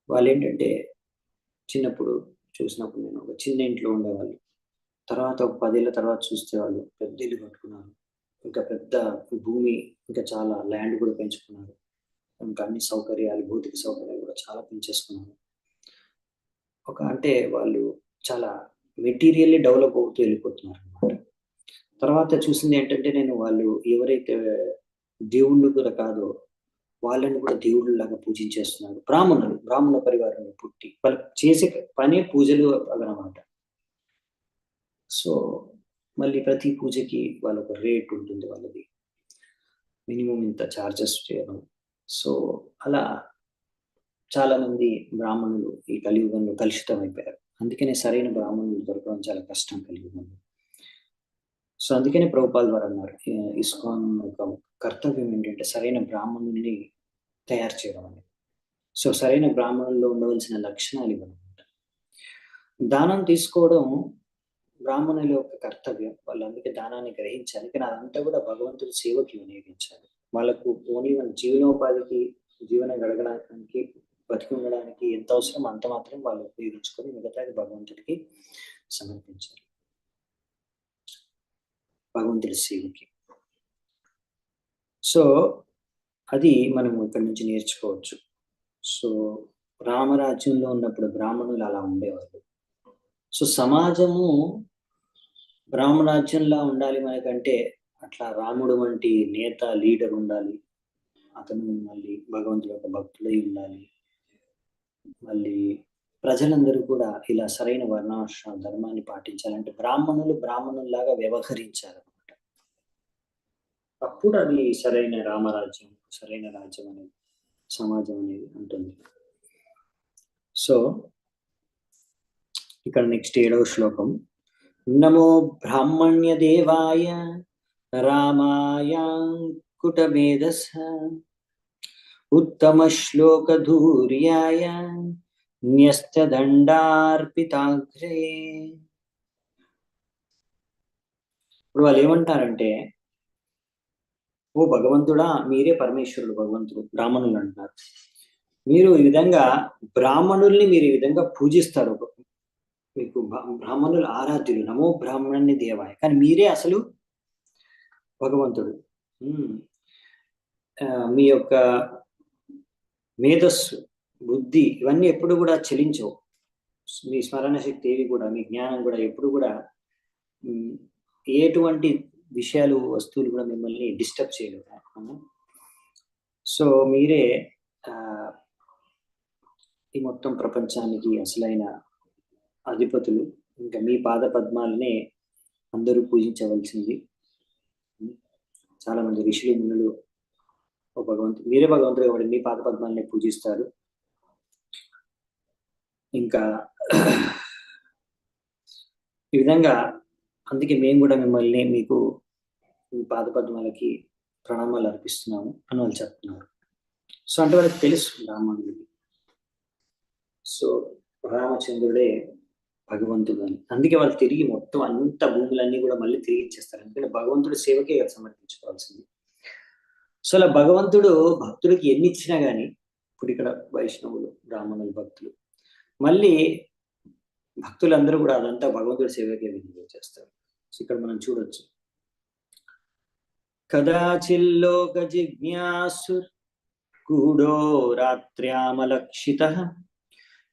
వాళ్ళు ఏంటంటే చిన్నప్పుడు చూసినప్పుడు నేను ఒక చిన్న ఇంట్లో ఉండేవాళ్ళు, తర్వాత ఒక 10 ఏళ్ళ తర్వాత చూస్తే వాళ్ళు పెద్ద ఇల్లు కట్టుకున్నారు, ఇంకా పెద్ద భూమి, ఇంకా చాలా ల్యాండ్ కూడా పెంచుకున్నారు, ఇంకా అన్ని సౌకర్యాలు, భౌతిక సౌకర్యాలు కూడా చాలా పెంచేసుకున్నారు. ఒక అంటే వాళ్ళు చాలా మెటీరియల్లీ డెవలప్ అవుతూ వెళ్ళిపోతున్నారు అనమాట. తర్వాత చూసింది ఏంటంటే నేను వాళ్ళు ఎవరైతే దేవుళ్ళు కూడా కాదో వాళ్ళని కూడా దేవుళ్ళలాగా పూజించేస్తున్నారు. బ్రాహ్మణులు, బ్రాహ్మణ పరివారంలో పుట్టి వాళ్ళు చేసే పనే పూజలు అవన్నమాట. సో మళ్ళీ ప్రతి పూజకి వాళ్ళొక రేట్ ఉంటుంది వాళ్ళది, మినిమం ఇంత చార్జెస్ చేయడం. సో అలా చాలా మంది బ్రాహ్మణులు ఈ కలియుగంలో కలుషితం అయిపోయారు. అందుకనే సరైన బ్రాహ్మణులు దొరకడం చాలా కష్టం కలియుగంలో. సో అందుకనే ప్రభుపాల్ వారు అన్నారు, ఇస్కాన్ యొక్క కర్తవ్యం ఏంటంటే సరైన బ్రాహ్మణుల్ని తయారు చేయడం అనేది. సో సరైన బ్రాహ్మణుల్లో ఉండవలసిన లక్షణాలు ఇవన్నమాట. దానం తీసుకోవడం బ్రాహ్మణుల యొక్క కర్తవ్యం. వాళ్ళు అందుకే దానాన్ని గ్రహించాలి, కానీ అదంతా కూడా భగవంతుడి సేవకి వినియోగించాలి. వాళ్ళకు ఓన్లీ మన జీవనోపాధికి, జీవనం గడగడానికి, బతికి ఉండడానికి ఎంత అవసరం అంత మాత్రం వాళ్ళు ఉపయోగించుకొని మిగతాది భగవంతుడికి సమర్పించాలి, భగవంతుడి సేవకి. సో అది మనం ఇక్కడి నుంచి నేర్చుకోవచ్చు. సో రామరాజ్యంలో ఉన్నప్పుడు బ్రాహ్మణులు అలా ఉండేవాళ్ళు. సో సమాజము బ్రాహ్మరాజ్యంలా ఉండాలి మనకంటే అట్లా రాముడు వంటి నేత, లీడర్ ఉండాలి. అతను మళ్ళీ భగవంతుడి యొక్క భక్తుడై ఉండాలి. మళ్ళీ ప్రజలందరూ కూడా ఇలా సరైన వర్ణాశ్రమ ధర్మాన్ని పాటించాలంటే బ్రాహ్మణులు బ్రాహ్మణుల్లాగా వ్యవహరించాలన్నమాట. అప్పుడు అది సరైన రామరాజ్యం, సరైన రాజ్యం అనేది, సమాజం అనేది ఉంటుంది. సో ఇక్కడ నెక్స్ట్ 7వ శ్లోకం. నమో బ్రాహ్మణ్య దేవాయ రామాయాంకుటమేధస ఉత్తమ శ్లోకధూర్యాయ న్యస్తదండార్పితాగ్రే. ఇప్పుడు వాళ్ళు ఏమంటారంటే, ఓ భగవంతుడా, మీరే పరమేశ్వరుడు, భగవంతుడు, బ్రాహ్మణులు అంటున్నారు. మీరు ఈ విధంగా బ్రాహ్మణుల్ని మీరు ఈ విధంగా పూజిస్తారు, మీకు బ్రాహ్మణులు ఆరాధ్యులు, నమో బ్రాహ్మణ్య దేవాయ, కానీ మీరే అసలు భగవంతుడు. మీ యొక్క మేధస్సు, బుద్ధి ఇవన్నీ ఎప్పుడు కూడా చలించవు. మీ స్మరణ శక్తి ఏవి కూడా, మీ జ్ఞానం కూడా ఎప్పుడు కూడా ఎటువంటి విషయాలు, వస్తువులు కూడా మిమ్మల్ని డిస్టర్బ్ చేయలేవు. సో మీరే ఈ మొత్తం ప్రపంచానికి అసలైన అధిపతులు. ఇంకా మీ పాద పద్మాలనే అందరూ పూజించవలసింది. చాలా మంది ఋషులు, మునులు భగవంతుడు, మీరే భగవంతుడు కాబట్టి మీ పాద పద్మాలనే పూజిస్తారు. ఇంకా ఈ విధంగా అందుకే మేము కూడా మిమ్మల్ని మీకు మీ పాదపద్మాలకి ప్రణామాలు అర్పిస్తున్నాము అని వాళ్ళు చెప్తున్నారు. సో అంటే వాళ్ళకి తెలుసు రామానుడికి. సో రామచంద్రుడే భగవంతుడు అని. అందుకే వాళ్ళు తిరిగి మొత్తం అంత భూములన్నీ కూడా మళ్ళీ తిరిగి ఇచ్చేస్తారు. ఎందుకంటే భగవంతుడు సేవకే సమర్పించుకోవాల్సింది. సో అలా భగవంతుడు భక్తుడికి ఎన్ని ఇచ్చినా గానీ, ఇప్పుడు ఇక్కడ వైష్ణవులు, బ్రాహ్మణులు, భక్తులు మళ్ళీ భక్తులందరూ కూడా అదంతా భగవంతుడి సేవకే వినియోగం చేస్తారు. సో ఇక్కడ మనం చూడొచ్చు, కదాచిల్లోక జిజ్ఞాసు గూఢో రాత్ర్యామలక్షితః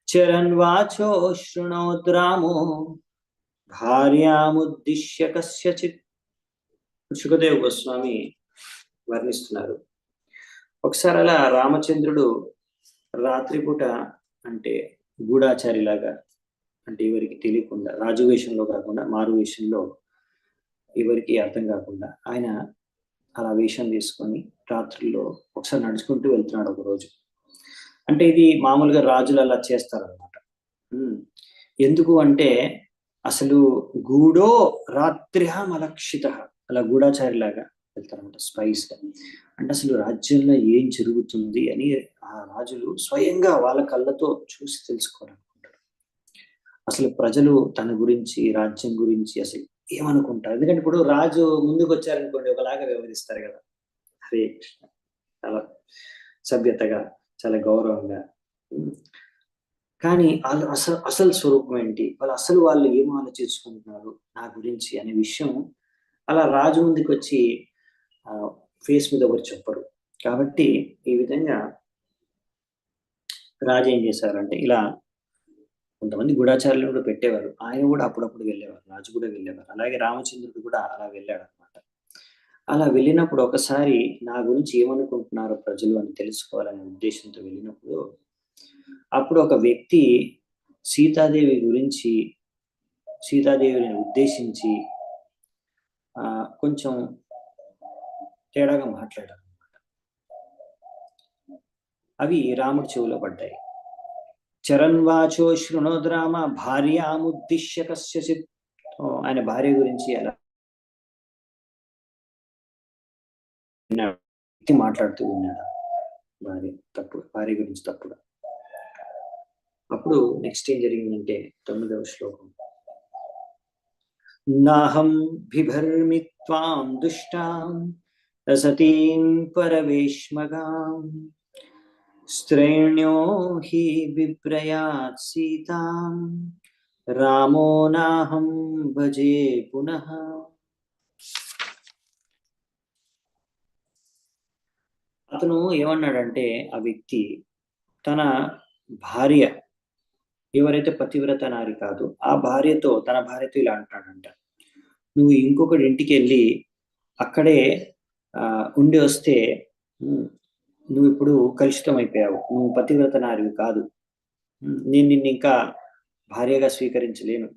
చరన్ వాచో శృణోద్రామో భార్యాముద్దిశ్య కస్యచిత్. సుఖదేవ్ గోస్వామి వర్ణిస్తున్నారు. ఒకసారి అలా రామచంద్రుడు రాత్రిపూట అంటే గూఢాచారిలాగా, అంటే ఎవరికి తెలియకుండా రాజు వేషంలో కాకుండా మారు వేషంలో ఎవరికి అర్థం కాకుండా ఆయన అలా వేషం తీసుకొని రాత్రుల్లో ఒకసారి నడుచుకుంటూ వెళ్తున్నాడు ఒక రోజు. అంటే ఇది మామూలుగా రాజులు అలా చేస్తారనమాట. ఎందుకు అంటే అసలు గూఢో రాత్ర్యామలక్షిత, అలా గూఢాచారిలాగా వెళ్తారనమాట, స్పైస్ గా. అంటే అసలు రాజ్యంలో ఏం జరుగుతుంది అని ఆ రాజులు స్వయంగా వాళ్ళ కళ్ళతో చూసి తెలుసుకోవాలనుకుంటారు. అసలు ప్రజలు తన గురించి, రాజ్యం గురించి అసలు ఏమనుకుంటారు. ఎందుకంటే ఇప్పుడు రాజు ముందుకు వచ్చారనుకోండి ఒకలాగా వ్యవహరిస్తారు కదా, హరే కృష్ణ, చాలా సభ్యతగా, చాలా గౌరవంగా. కానీ అసలు స్వరూపం ఏంటి, వాళ్ళు ఏం ఆలోచించుకుంటున్నారు నా గురించి అనే విషయం అలా రాజు ముందుకు వచ్చి ఫేస్ మీద ఎవరు చెప్పరు. కాబట్టి ఈ విధంగా రాజు ఏం చేశారంటే ఇలా కొంతమంది గూఢాచారులు కూడా పెట్టేవారు. ఆయన కూడా అప్పుడప్పుడు వెళ్ళేవారు, రాజు కూడా వెళ్ళేవారు. అలాగే రామచంద్రుడు కూడా అలా వెళ్ళాడు అనమాట. అలా వెళ్ళినప్పుడు ఒకసారి నా గురించి ఏమనుకుంటున్నారో ప్రజలు అని తెలుసుకోవాలనే ఉద్దేశంతో వెళ్ళినప్పుడు అప్పుడు ఒక వ్యక్తి సీతాదేవిని ఉద్దేశించి కొంచెం తేడాగా మాట్లాడారు అనమాట. అవి రాముడి చెవిలో పడ్డాయి. చరన్వాచో శృణోద్రామ భార్యాముద్దిశ్య కస్యచిత్. ఆయన భార్య గురించి అలా మాట్లాడుతూ ఉన్నాడు, భార్య గురించి తప్పుగా. అప్పుడు నెక్స్ట్ ఏం జరిగిందంటే 9వ శ్లోకం, నాహం బిభర్మి త్వాం దుష్టాం రసతీం పరవేష్మగాం స్త్రైణ్యో హి విప్రయాత్ సీతాం రామో నాహం భజే పునః. అతను ఏమన్నాడంటే ఆ వ్యక్తి తన భార్య ఎవరైతే పతివ్రత నారి కాదు ఆ తన భార్యతో ఇలా అంటాడంట, నువ్వు ఇంకొకటి ఇంటికి వెళ్ళి అక్కడే ఉండి వస్తే నువ్వు ఇప్పుడు కలుషితం అయిపోయావు, నువ్వు పతివ్రత నారివి కాదు, నేను నిన్ను ఇంకా భార్యగా స్వీకరించలేను,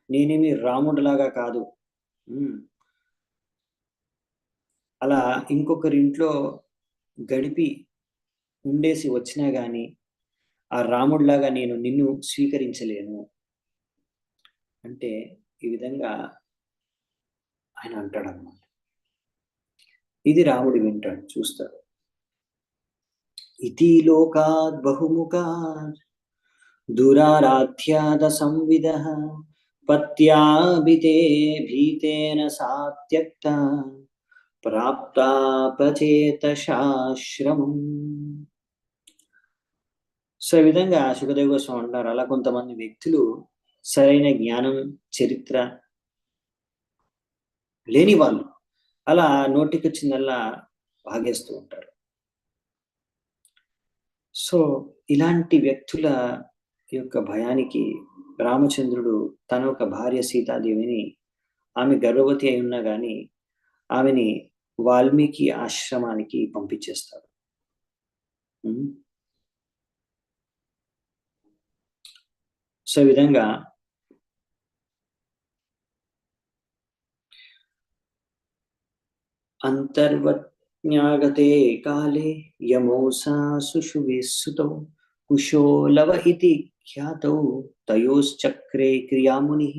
నేనేమి రాముడిలాగా కాదు. అలా ఇంకొకరి ఇంట్లో గడిపి ఉండేసి వచ్చినా గాని ఆ రాముడిలాగా నేను నిన్ను స్వీకరించలేను అంటే ఈ విధంగా ఆయన అంటాడు అన్నమాట. ఇది రాముడు వింటాడు, చూస్తాడు. ఇతి లోకాద్ బహుముఖాద్ దురారాధ్యాద సంవిదః పత్యాభితే భీతేన సాత్యక్త ప్రాప్తాపచేతశాశ్రమం. సో ఈ విధంగా సుఖదేవ గోస్వామి అంటారు, అలా కొంతమంది వ్యక్తులు సరైన జ్ఞానం, చరిత్ర లేని వాళ్ళు అలా నోటికొచ్చిందల్లా వాగేస్తూ ఉంటారు. సో ఇలాంటి వ్యక్తుల యొక్క భయానికి రామచంద్రుడు తన ఒక భార్య సీతాదేవిని, ఆమె గర్భవతి అయి ఉన్నా గాని ఆమెని వాల్మీకి ఆశ్రమానికి పంపించేస్తాడు. సో ఈ విధంగా అంతర్వజ్ఞాగతే కాలే యమోసా సుషువేస్సుతో కుశోలవ ఇతి ఖ్యాతౌ తయోశ్చక్రే క్రియాముని.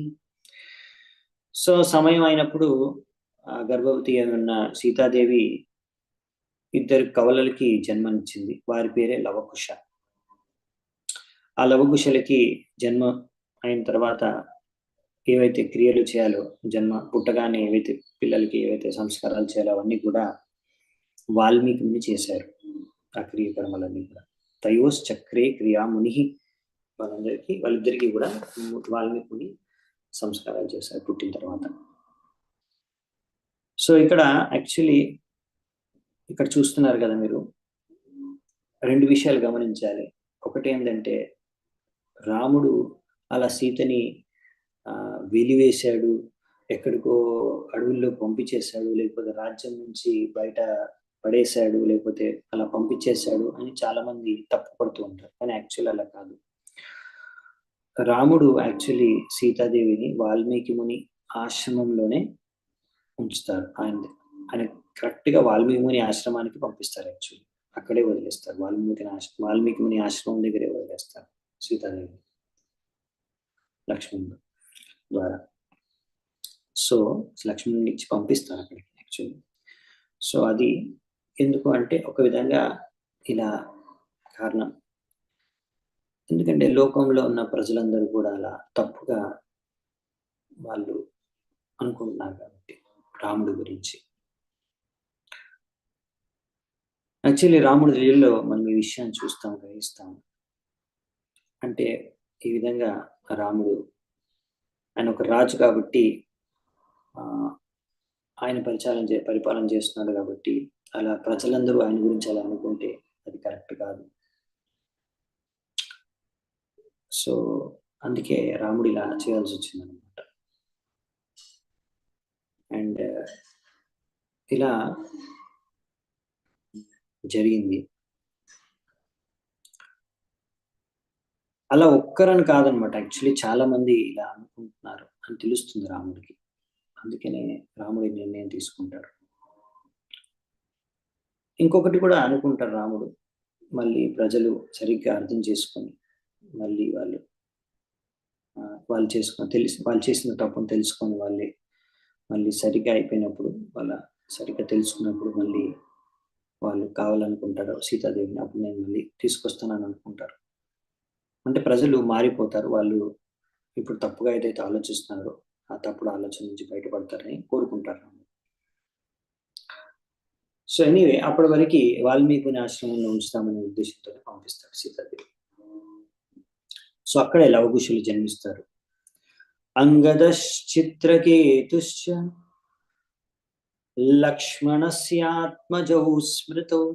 సో సమయం అయినప్పుడు గర్భవతి ఉన్న సీతాదేవి ఇద్దరు కవలలకి జన్మనిచ్చింది. వారి పేరే లవకుశ. ఆ లవకుశలకి జన్మ అయిన తర్వాత ఏవైతే క్రియలు చేయాలో, జన్మ పుట్టగానే ఏవైతే పిల్లలకి ఏవైతే సంస్కారాలు చేయాలో అవన్నీ కూడా వాల్మీకి ముని చేశారు. ఆ క్రియకర్మలన్నీ కూడా తయోశ్చక్రే క్రియాముని. వాళ్ళిద్దరికి కూడా వాల్మీకి ముని సంస్కారాలు చేశారు పుట్టిన తర్వాత. సో ఇక్కడ యాక్చువల్లీ ఇక్కడ చూస్తున్నారు కదా మీరు, రెండు విషయాలు గమనించాలి. ఒకటి ఏంటంటే రాముడు అలా సీతని వెలివేశాడు, ఎక్కడికో అడవుల్లో పంపించేశాడు, లేకపోతే రాజ్యం నుంచి బయట పడేశాడు, లేకపోతే అలా పంపించేశాడు అని చాలా మంది తప్పు పడుతూ ఉంటారు. కానీ యాక్చువల్లీ అలా కాదు. రాముడు యాక్చువల్లీ సీతాదేవిని వాల్మీకి ముని ఆశ్రమంలోనే ఉంచుతారు. ఆయన కరెక్ట్ గా వాల్మీకి ముని ఆశ్రమానికి పంపిస్తారు. యాక్చువల్లీ అక్కడే వదిలేస్తారు. వాల్మీకి ముని ఆశ్రమం దగ్గరే వదిలేస్తారు సీతాదేవి లక్ష్మణుడు ద్వారా. సో లక్ష్మణుని ఇచ్చి పంపిస్తారు అక్కడికి యాక్చువల్లీ. సో అది ఎందుకు అంటే ఒక విధంగా ఇలా కారణం. ఎందుకంటే లోకంలో ఉన్న ప్రజలందరూ కూడా అలా తప్పుగా వాళ్ళు అనుకుంటున్నారు కాబట్టి రాముడి గురించి. యాక్చువల్లీ రాముడి లీలలో మనం ఈ విషయాన్ని చూస్తాం, గ్రహిస్తాం. అంటే ఈ విధంగా రాముడు ఆయన ఒక రాజు కాబట్టి ఆయన పరిపాలన చేస్తున్నాడు కాబట్టి అలా ప్రజలందరూ ఆయన గురించి అలా అనుకుంటే అది కరెక్ట్ కాదు. సో అందుకే రాముడు ఇలా చేయాల్సి వచ్చింది అనమాట. అండ్ ఇలా జరిగింది. అలా ఒక్కరని కాదనమాట. యాక్చువల్లీ చాలా మంది ఇలా అనుకుంటున్నారు అని తెలుస్తుంది రాముడికి. అందుకనే రాముడి నిర్ణయం తీసుకుంటాడు. ఇంకొకటి కూడా అనుకుంటారు రాముడు, మళ్ళీ ప్రజలు సరిగ్గా అర్థం చేసుకొని మళ్ళీ వాళ్ళు చేసిన తప్పును తెలుసుకొని మళ్ళీ సరిగ్గా అయిపోయినప్పుడు, సరిగ్గా తెలుసుకున్నప్పుడు మళ్ళీ వాళ్ళు కావాలనుకుంటారు సీతాదేవిని, అప్పుడు నేను మళ్ళీ తీసుకొస్తానని అనుకుంటారు. అంటే ప్రజలు మారిపోతారు. వాళ్ళు ఇప్పుడు తప్పుగా ఏదైతే ఆలోచిస్తున్నారో ఆ తప్పుడు ఆలోచన నుంచి బయటపడతారని కోరుకుంటారు. సో ఎనీవే అప్పటి వరకు వాల్మీకి ఆశ్రమంలో ఉంచుతామనే ఉద్దేశంతో పంపిస్తారు సీతాదేవి. సో అక్కడే లవకుశులు జన్మిస్తారు. అంగదశ్చిత్రకేతుశ్చ లక్ష్మణస్యాత్మజౌ స్మృతౌ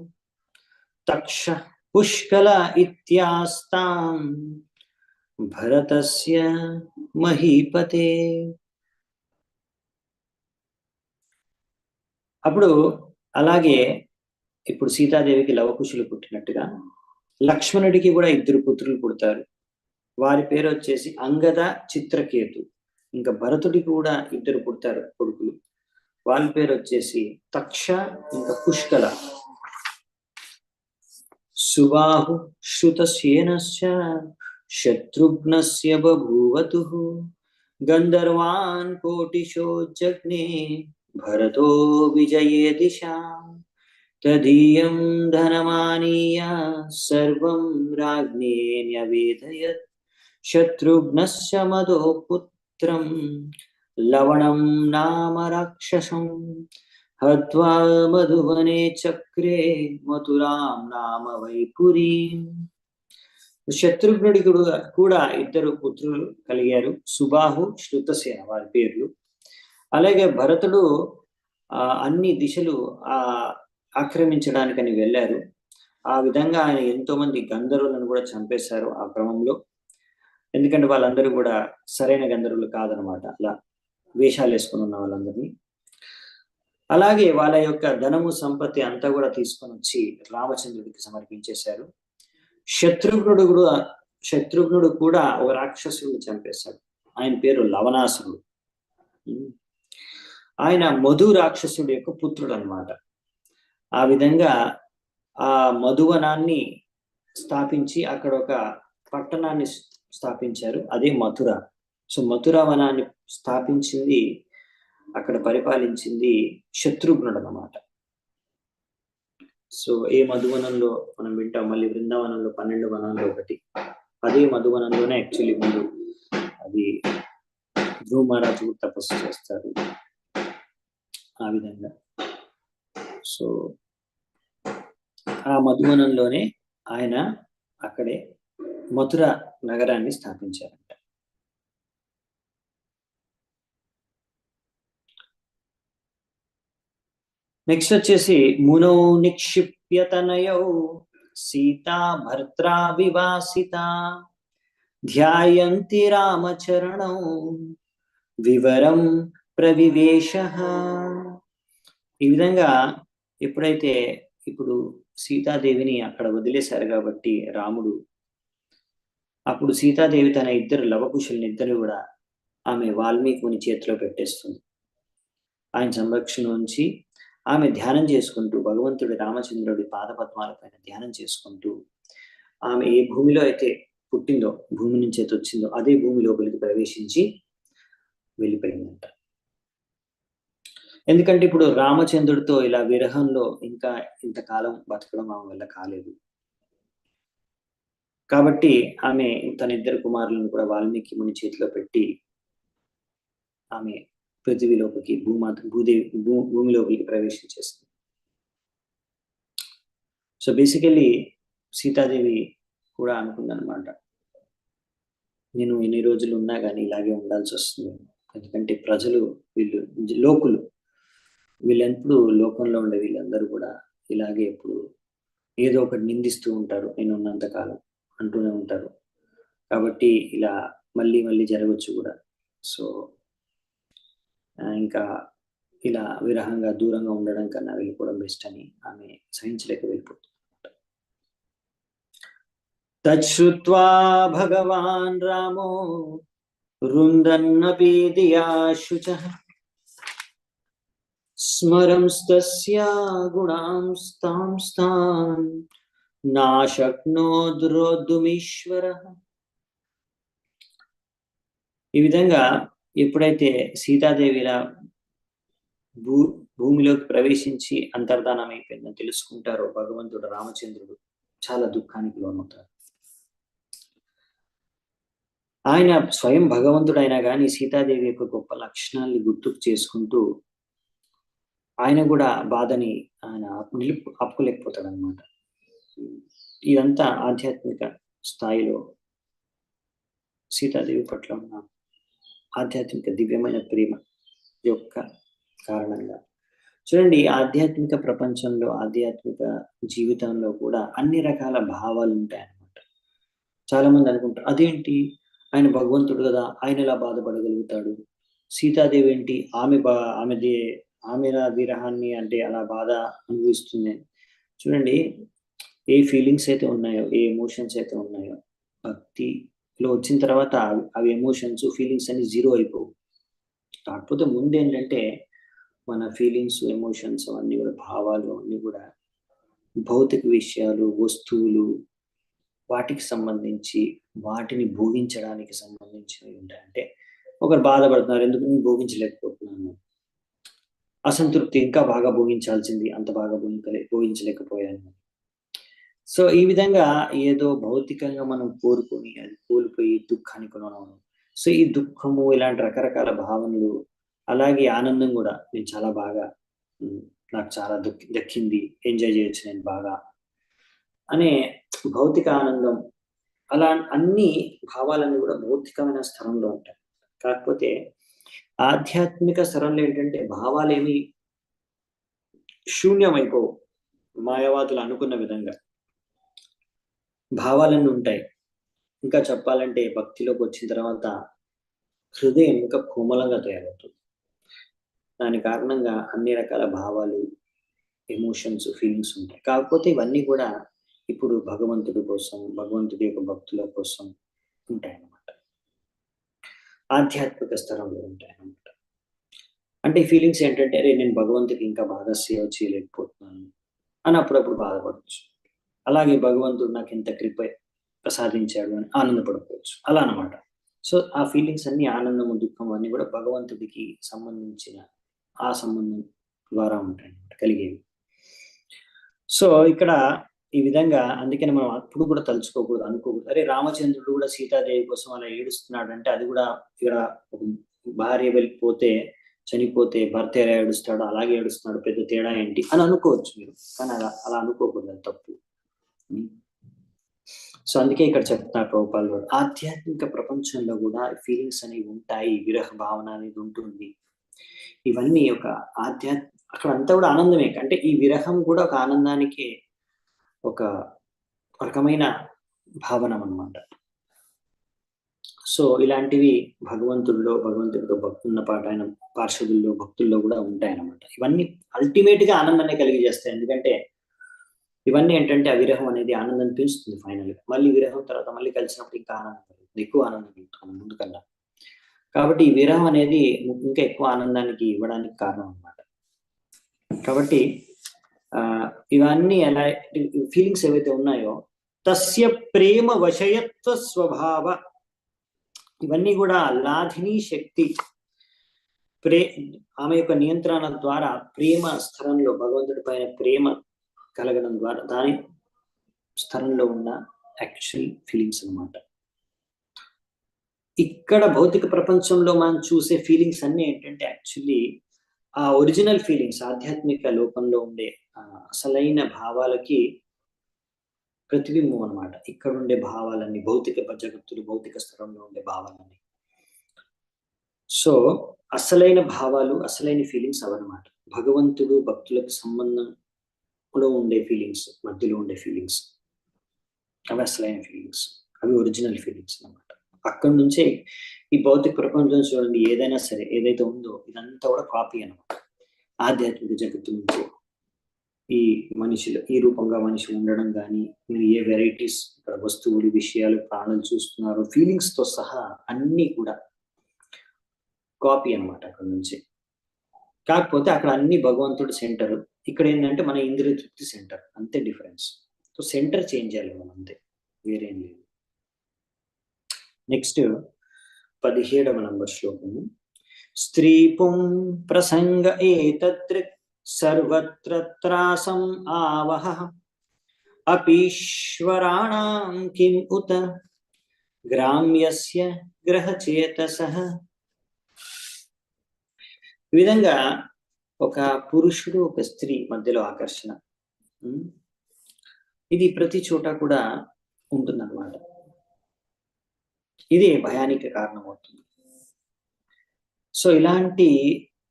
తక్ష పుష్కల ఇత్యాస్తాం భరతస్య మహీపతే. అప్పుడు అలాగే ఇప్పుడు సీతాదేవికి లవకుశులు పుట్టినట్టుగా లక్ష్మణుడికి కూడా ఇద్దరు పుత్రులు పుడతారు. వారి పేరు వచ్చేసి అంగద, చిత్రకేతు. ఇంకా భరతుడికి కూడా ఇద్దరు పుడతారు కొడుకులు. వాళ్ళ పేరు వచ్చేసి తక్ష ఇంకా పుష్కల. సుబాహు శ్రుతసేనశ్చ శత్రుఘ్నస్య బభూవతుః గంధర్వాన్ కోటిశో జగ్నే భరతో విజయే దిశాం తదీయం ధనమానీయ సర్వం రాజ్ఞే న్యవేదయత్ శత్రుఘ్నస్య మదో పుత్రం లవణం నామ రాక్షసం హత్వా మధువనే చక్రే మథురాం నామ వైపురీం. శత్రుఘ్నుడికి కూడా ఇద్దరు పుత్రులు కలిగారు, సుబాహు, శ్రుతసేన వారి పేర్లు. అలాగే భరతుడు అన్ని దిశలు ఆక్రమించడానికని వెళ్ళారు. ఆ విధంగా ఆయన ఎంతో మంది గంధర్వులను కూడా చంపేశారు ఆ క్రమంలో. ఎందుకంటే వాళ్ళందరూ కూడా సరైన గంధర్వులు కాదనమాట, అలా వేషాలు వేసుకుని ఉన్న వాళ్ళందరినీ. అలాగే వాళ్ళ యొక్క ధనము సంపత్తి అంతా కూడా తీసుకొని వచ్చి రామచంద్రుడికి సమర్పించేశారు. శత్రుఘ్నుడు కూడా ఒక రాక్షసుడిని చంపేశాడు. ఆయన పేరు లవణాసురుడు. ఆయన మధు రాక్షసుడి యొక్క పుత్రుడు అన్నమాట. ఆ విధంగా ఆ మధువనాన్ని స్థాపించి అక్కడ ఒక పట్టణాన్ని స్థాపించారు, అదే మథుర. సో మథుర వనాన్ని స్థాపించింది, అక్కడ పరిపాలించింది శత్రుఘ్నుడు అన్నమాట. సో ఏ మధువనంలో మనం వింటాం, మళ్ళీ బృందావనంలో 12 వనాల్లో ఒకటి, అదే మధువనంలోనే యాక్చువల్లీ ముందు అది ధ్రువ మహారాజు తపస్సు చేస్తారు ఆ విధంగా. సో ఆ మధువనంలోనే ఆయన అక్కడే మథుర నగరాన్ని స్థాపించారంట. నెక్స్ట్ వచ్చేసి మునౌ నిక్షిప్యతనయౌ సీతా భర్త్రా వివాసిత ధ్యాయంతి రామచరణౌ వివరం ప్రవివేశ. ఈ విధంగా ఎప్పుడైతే ఇప్పుడు సీతాదేవిని అక్కడ వదిలేశారు కాబట్టి రాముడు, అప్పుడు సీతాదేవి తన ఇద్దరు లవకుశుల్ని ఇద్దరు కూడా ఆమె వాల్మీకి ముని చేతిలో పెట్టేస్తుంది. ఆయన సంరక్షణ ఉంచి ఆమె ధ్యానం చేసుకుంటూ, భగవంతుడి రామచంద్రుడి పాదపద్మాల పైన ధ్యానం చేసుకుంటూ, ఆమె ఏ భూమిలో అయితే పుట్టిందో, భూమి నుంచి అయితే వచ్చిందో అదే భూమి లోపలికి ప్రవేశించి వెళ్ళిపోయిందంట. ఎందుకంటే ఇప్పుడు రామచంద్రుడితో ఇలా విరహంలో ఇంకా ఇంతకాలం బతకడం ఆమె వల్ల కాలేదు కాబట్టి ఆమె తన ఇద్దరు కుమారులను కూడా వాల్మీకి ముని చేతిలో పెట్టి ఆమె పృథివీలోకి భూమి లోపలికి ప్రవేశించేస్తుంది. సో బేసికల్లీ సీతాదేవి కూడా అనుకుందనమాట, నేను ఎన్ని రోజులు ఉన్నా కానీ ఇలాగే ఉండాల్సి వస్తుంది. ఎందుకంటే ప్రజలు, వీళ్ళు లోకులు, వీళ్ళెప్పుడు లోకంలో ఉండే వీళ్ళందరూ కూడా ఇలాగే ఎప్పుడు ఏదో ఒకటి నిందిస్తూ ఉంటారు, నేను ఉన్నంతకాలం అంటూనే ఉంటారు. కాబట్టి ఇలా మళ్ళీ మళ్ళీ జరగచ్చు కూడా. సో ఇంకా ఇలా విరహంగా దూరంగా ఉండడం కన్నా వెళ్ళిపోవడం బెస్ట్ అని ఆమె సహించలేక వెళ్ళిపోతుంది. తచ్చుత్వా భగవాన్ రామో రుందన్నపి దియాశుచః స్మరంస్తస్యా గుణాంస్తాంస్తాన్ నాశక్నోద్రోద్ధుమీశ్వరః. ఈ విధంగా ఎప్పుడైతే సీతాదేవి ఇలా భూమిలోకి ప్రవేశించి అంతర్ధానం అయిపోయిందని తెలుసుకుంటారో భగవంతుడు రామచంద్రుడు చాలా దుఃఖానికి లోనవుతారు. ఆయన స్వయం భగవంతుడు అయినా కానీ సీతాదేవి యొక్క గొప్ప లక్షణాన్ని గుర్తుకు చేసుకుంటూ ఆయన కూడా బాధని ఆయన ఆపుకోలేకపోతాడు అనమాట. ఇదంతా ఆధ్యాత్మిక స్థాయిలో సీతాదేవి పట్ల ఉన్న ఆధ్యాత్మిక దివ్యమైన ప్రేమ యొక్క కారణంగా. చూడండి, ఆధ్యాత్మిక ప్రపంచంలో, ఆధ్యాత్మిక జీవితంలో కూడా అన్ని రకాల భావాలు ఉంటాయన్నమాట. చాలా మంది అనుకుంటారు, అదేంటి ఆయన భగవంతుడు కదా, ఆయన ఎలా బాధపడగలుగుతాడు, సీతాదేవి ఏంటి ఆమె విరహాన్ని అంటే అలా బాధ అనుభవిస్తుంది. చూడండి, ఏ ఫీలింగ్స్ అయితే ఉన్నాయో, ఏ ఎమోషన్స్ అయితే ఉన్నాయో, భక్తిలో వచ్చిన తర్వాత అవి ఎమోషన్స్, ఫీలింగ్స్ అన్ని జీరో అయిపోవు. కాకపోతే ముందు ఏంటంటే మన ఫీలింగ్స్, ఎమోషన్స్ అవన్నీ కూడా, భావాలు అన్నీ కూడా భౌతిక విషయాలు, వస్తువులు, వాటికి సంబంధించి, వాటిని భోగించడానికి సంబంధించినవి ఉంటాయి. అంటే ఒకరు బాధపడుతున్నారు, ఎందుకు నేను భోగించలేకపోతున్నాను, అసంతృప్తి, ఇంకా బాగా భోగించాల్సింది, అంత బాగా భోగించలేకపోయాను. సో ఈ విధంగా ఏదో భౌతికంగా మనం కోరుకొని అది కోల్పోయి దుఃఖానికి లోనవడం. సో ఈ దుఃఖము, ఇలాంటి రకరకాల భావనలు, అలాగే ఆనందం కూడా, నేను చాలా బాగా, నాకు చాలా దక్కింది, ఎంజాయ్ చేయొచ్చు నేను బాగా అనే భౌతిక ఆనందం, అలా అన్ని భావాలన్నీ కూడా భౌతికమైన స్థలంలో ఉంటాయి. కాకపోతే ఆధ్యాత్మిక స్థలంలో ఏంటంటే భావాలేమి శూన్యమైపోవు. మాయావాదులు అనుకున్న విధంగా భావాలన్నీ ఉంటాయి. ఇంకా చెప్పాలంటే భక్తిలోకి వచ్చిన తర్వాత హృదయం ఇంకా కోమలంగా తయారవుతుంది. దాని కారణంగా అన్ని రకాల భావాలు, ఎమోషన్స్, ఫీలింగ్స్ ఉంటాయి. కాకపోతే ఇవన్నీ కూడా ఇప్పుడు భగవంతుడి కోసం, భగవంతుడి యొక్క భక్తుల కోసం ఉంటాయన్నమాట, ఆధ్యాత్మిక స్థలంలో ఉంటాయన్నమాట. అంటే ఈ ఫీలింగ్స్ ఏంటంటే, అరే నేను భగవంతుడికి ఇంకా బాగా సేవ చేయలేకపోతున్నాను అని అప్పుడప్పుడు బాధపడవచ్చు. అలాగే భగవంతుడు నాకు ఇంత ప్రసాదించాడు అని ఆనందపడుకోవచ్చు. అలా అన్నమాట. సో ఆ ఫీలింగ్స్ అన్ని ఆనందము, దుఃఖం అన్ని కూడా భగవంతుడికి సంబంధించిన ఆ సంబంధం ద్వారా ఉంటాయి కలిగేవి. సో ఇక్కడ ఈ విధంగా అందుకని మనం అప్పుడు కూడా తలుచుకోకూడదు, అనుకోకూడదు అరే రామచంద్రుడు కూడా సీతాదేవి కోసం అలా ఏడుస్తున్నాడు అంటే అది కూడా ఇక్కడ ఒక భార్య వెళ్ళిపోతే చనిపోతే భర్త ఎలా ఏడుస్తాడో అలాగే ఏడుస్తున్నాడు, పెద్ద తేడా ఏంటి అని అనుకోవచ్చు మీరు. కానీ అలా అనుకోకూడదు, అది తప్పు. సో అందుకే ఇక్కడ చెప్తున్నారు ప్రభుపాల్ గారు, ఆధ్యాత్మిక ప్రపంచంలో కూడా ఫీలింగ్స్ అనేవి ఉంటాయి, విరహ భావన అనేది ఉంటుంది. ఇవన్నీ ఒక అక్కడ అంతా కూడా ఆనందమే. అంటే ఈ విరహం కూడా ఒక ఆనందానికి ఒక రకమైన భావన అన్నమాట. సో ఇలాంటివి భగవంతుడితో భక్తున్న ఆయన పార్షదుల్లో భక్తుల్లో కూడా ఉంటాయన్నమాట. ఇవన్నీ అల్టిమేట్ గా ఆనందాన్ని కలిగజేస్తాయి. ఎందుకంటే ఇవన్నీ ఏంటంటే ఆ విరహం అనేది ఆనందం పెంచుతుంది ఫైనల్ గా. మళ్ళీ విరహం తర్వాత మళ్ళీ కలిసినప్పుడు ఇంకా ఆనందం కలుగుతుంది, ఎక్కువ ఆనందం కలుగుతుంది ముందు కన్నా. కాబట్టి ఈ విరహం అనేది ఇంకా ఎక్కువ ఆనందానికి ఇవ్వడానికి కారణం అన్నమాట. కాబట్టి ఇవన్నీ ఎలా ఫీలింగ్స్ ఏవైతే ఉన్నాయో తస్య ప్రేమ వశయత్వ స్వభావ, ఇవన్నీ కూడా లాధిని శక్తి ఆమె యొక్క నియంత్రణ ద్వారా ప్రేమ స్థలంలో భగవంతుడి పైన ప్రేమ కలగడం ద్వారా దాని స్థలంలో ఉన్న యాక్చువల్ ఫీలింగ్స్ అన్నమాట. ఇక్కడ భౌతిక ప్రపంచంలో మనం చూసే ఫీలింగ్స్ అన్ని ఏంటంటే యాక్చువల్లీ ఆ ఒరిజినల్ ఫీలింగ్స్ ఆధ్యాత్మిక లోకంలో ఉండే అసలైన భావాలకి ప్రతిబింబం అన్నమాట. ఇక్కడ ఉండే భావాలన్నీ భౌతిక జగత్తులు, భౌతిక స్థలంలో ఉండే భావాలన్నీ. సో అసలైన భావాలు, అసలైన ఫీలింగ్స్ అవన్నమాట. భగవంతుడు భక్తులకు సంబంధంలో ఉండే ఫీలింగ్స్, మధ్యలో ఉండే ఫీలింగ్స్ అవి అసలైన ఫీలింగ్స్, అవి ఒరిజినల్ ఫీలింగ్స్ అన్నమాట. అక్కడి నుంచే ఈ భౌతిక ప్రపంచం చూడండి, ఏదైనా సరే ఏదైతే ఉందో ఇదంతా కూడా కాపీ అన్నమాట. ఆధ్యాత్మిక జగత్తు నుంచి ఈ మనిషిలో ఈ రూపంగా మనిషి ఉండడం కానీ, మీరు ఏ వెరైటీస్ ఇక్కడ వస్తువులు, విషయాలు, ప్రాణులు చూస్తున్నారు, ఫీలింగ్స్ తో సహా అన్ని కూడా కాపీ అన్నమాట అక్కడ నుంచి. కాకపోతే అక్కడ అన్ని భగవంతుడు సెంటర్, ఇక్కడ ఏంటంటే మన ఇంద్రియ తృప్తి సెంటర్, అంతే డిఫరెన్స్. సో సెంటర్ చేంజ్ చేయాలి మనం, అంతే, వేరేం లేదు. నెక్స్ట్ 17వ నంబర్ శ్లోకము. స్త్రీ పుం ప్రసంగ ఏతదృక్ సర్వత్ర త్రాసం ఆవహ అపీశ్వరాణాం కిం ఉత గ్రామ్యస్య గ్రహచేతసః. ఈ విధంగా ఒక పురుషుడు ఒక స్త్రీ మధ్యలో ఆకర్షణ, ఇది ప్రతి చోట కూడా ఉంటుందన్నమాట. ఇది భయానికి కారణమవుతుంది. సో ఇలాంటి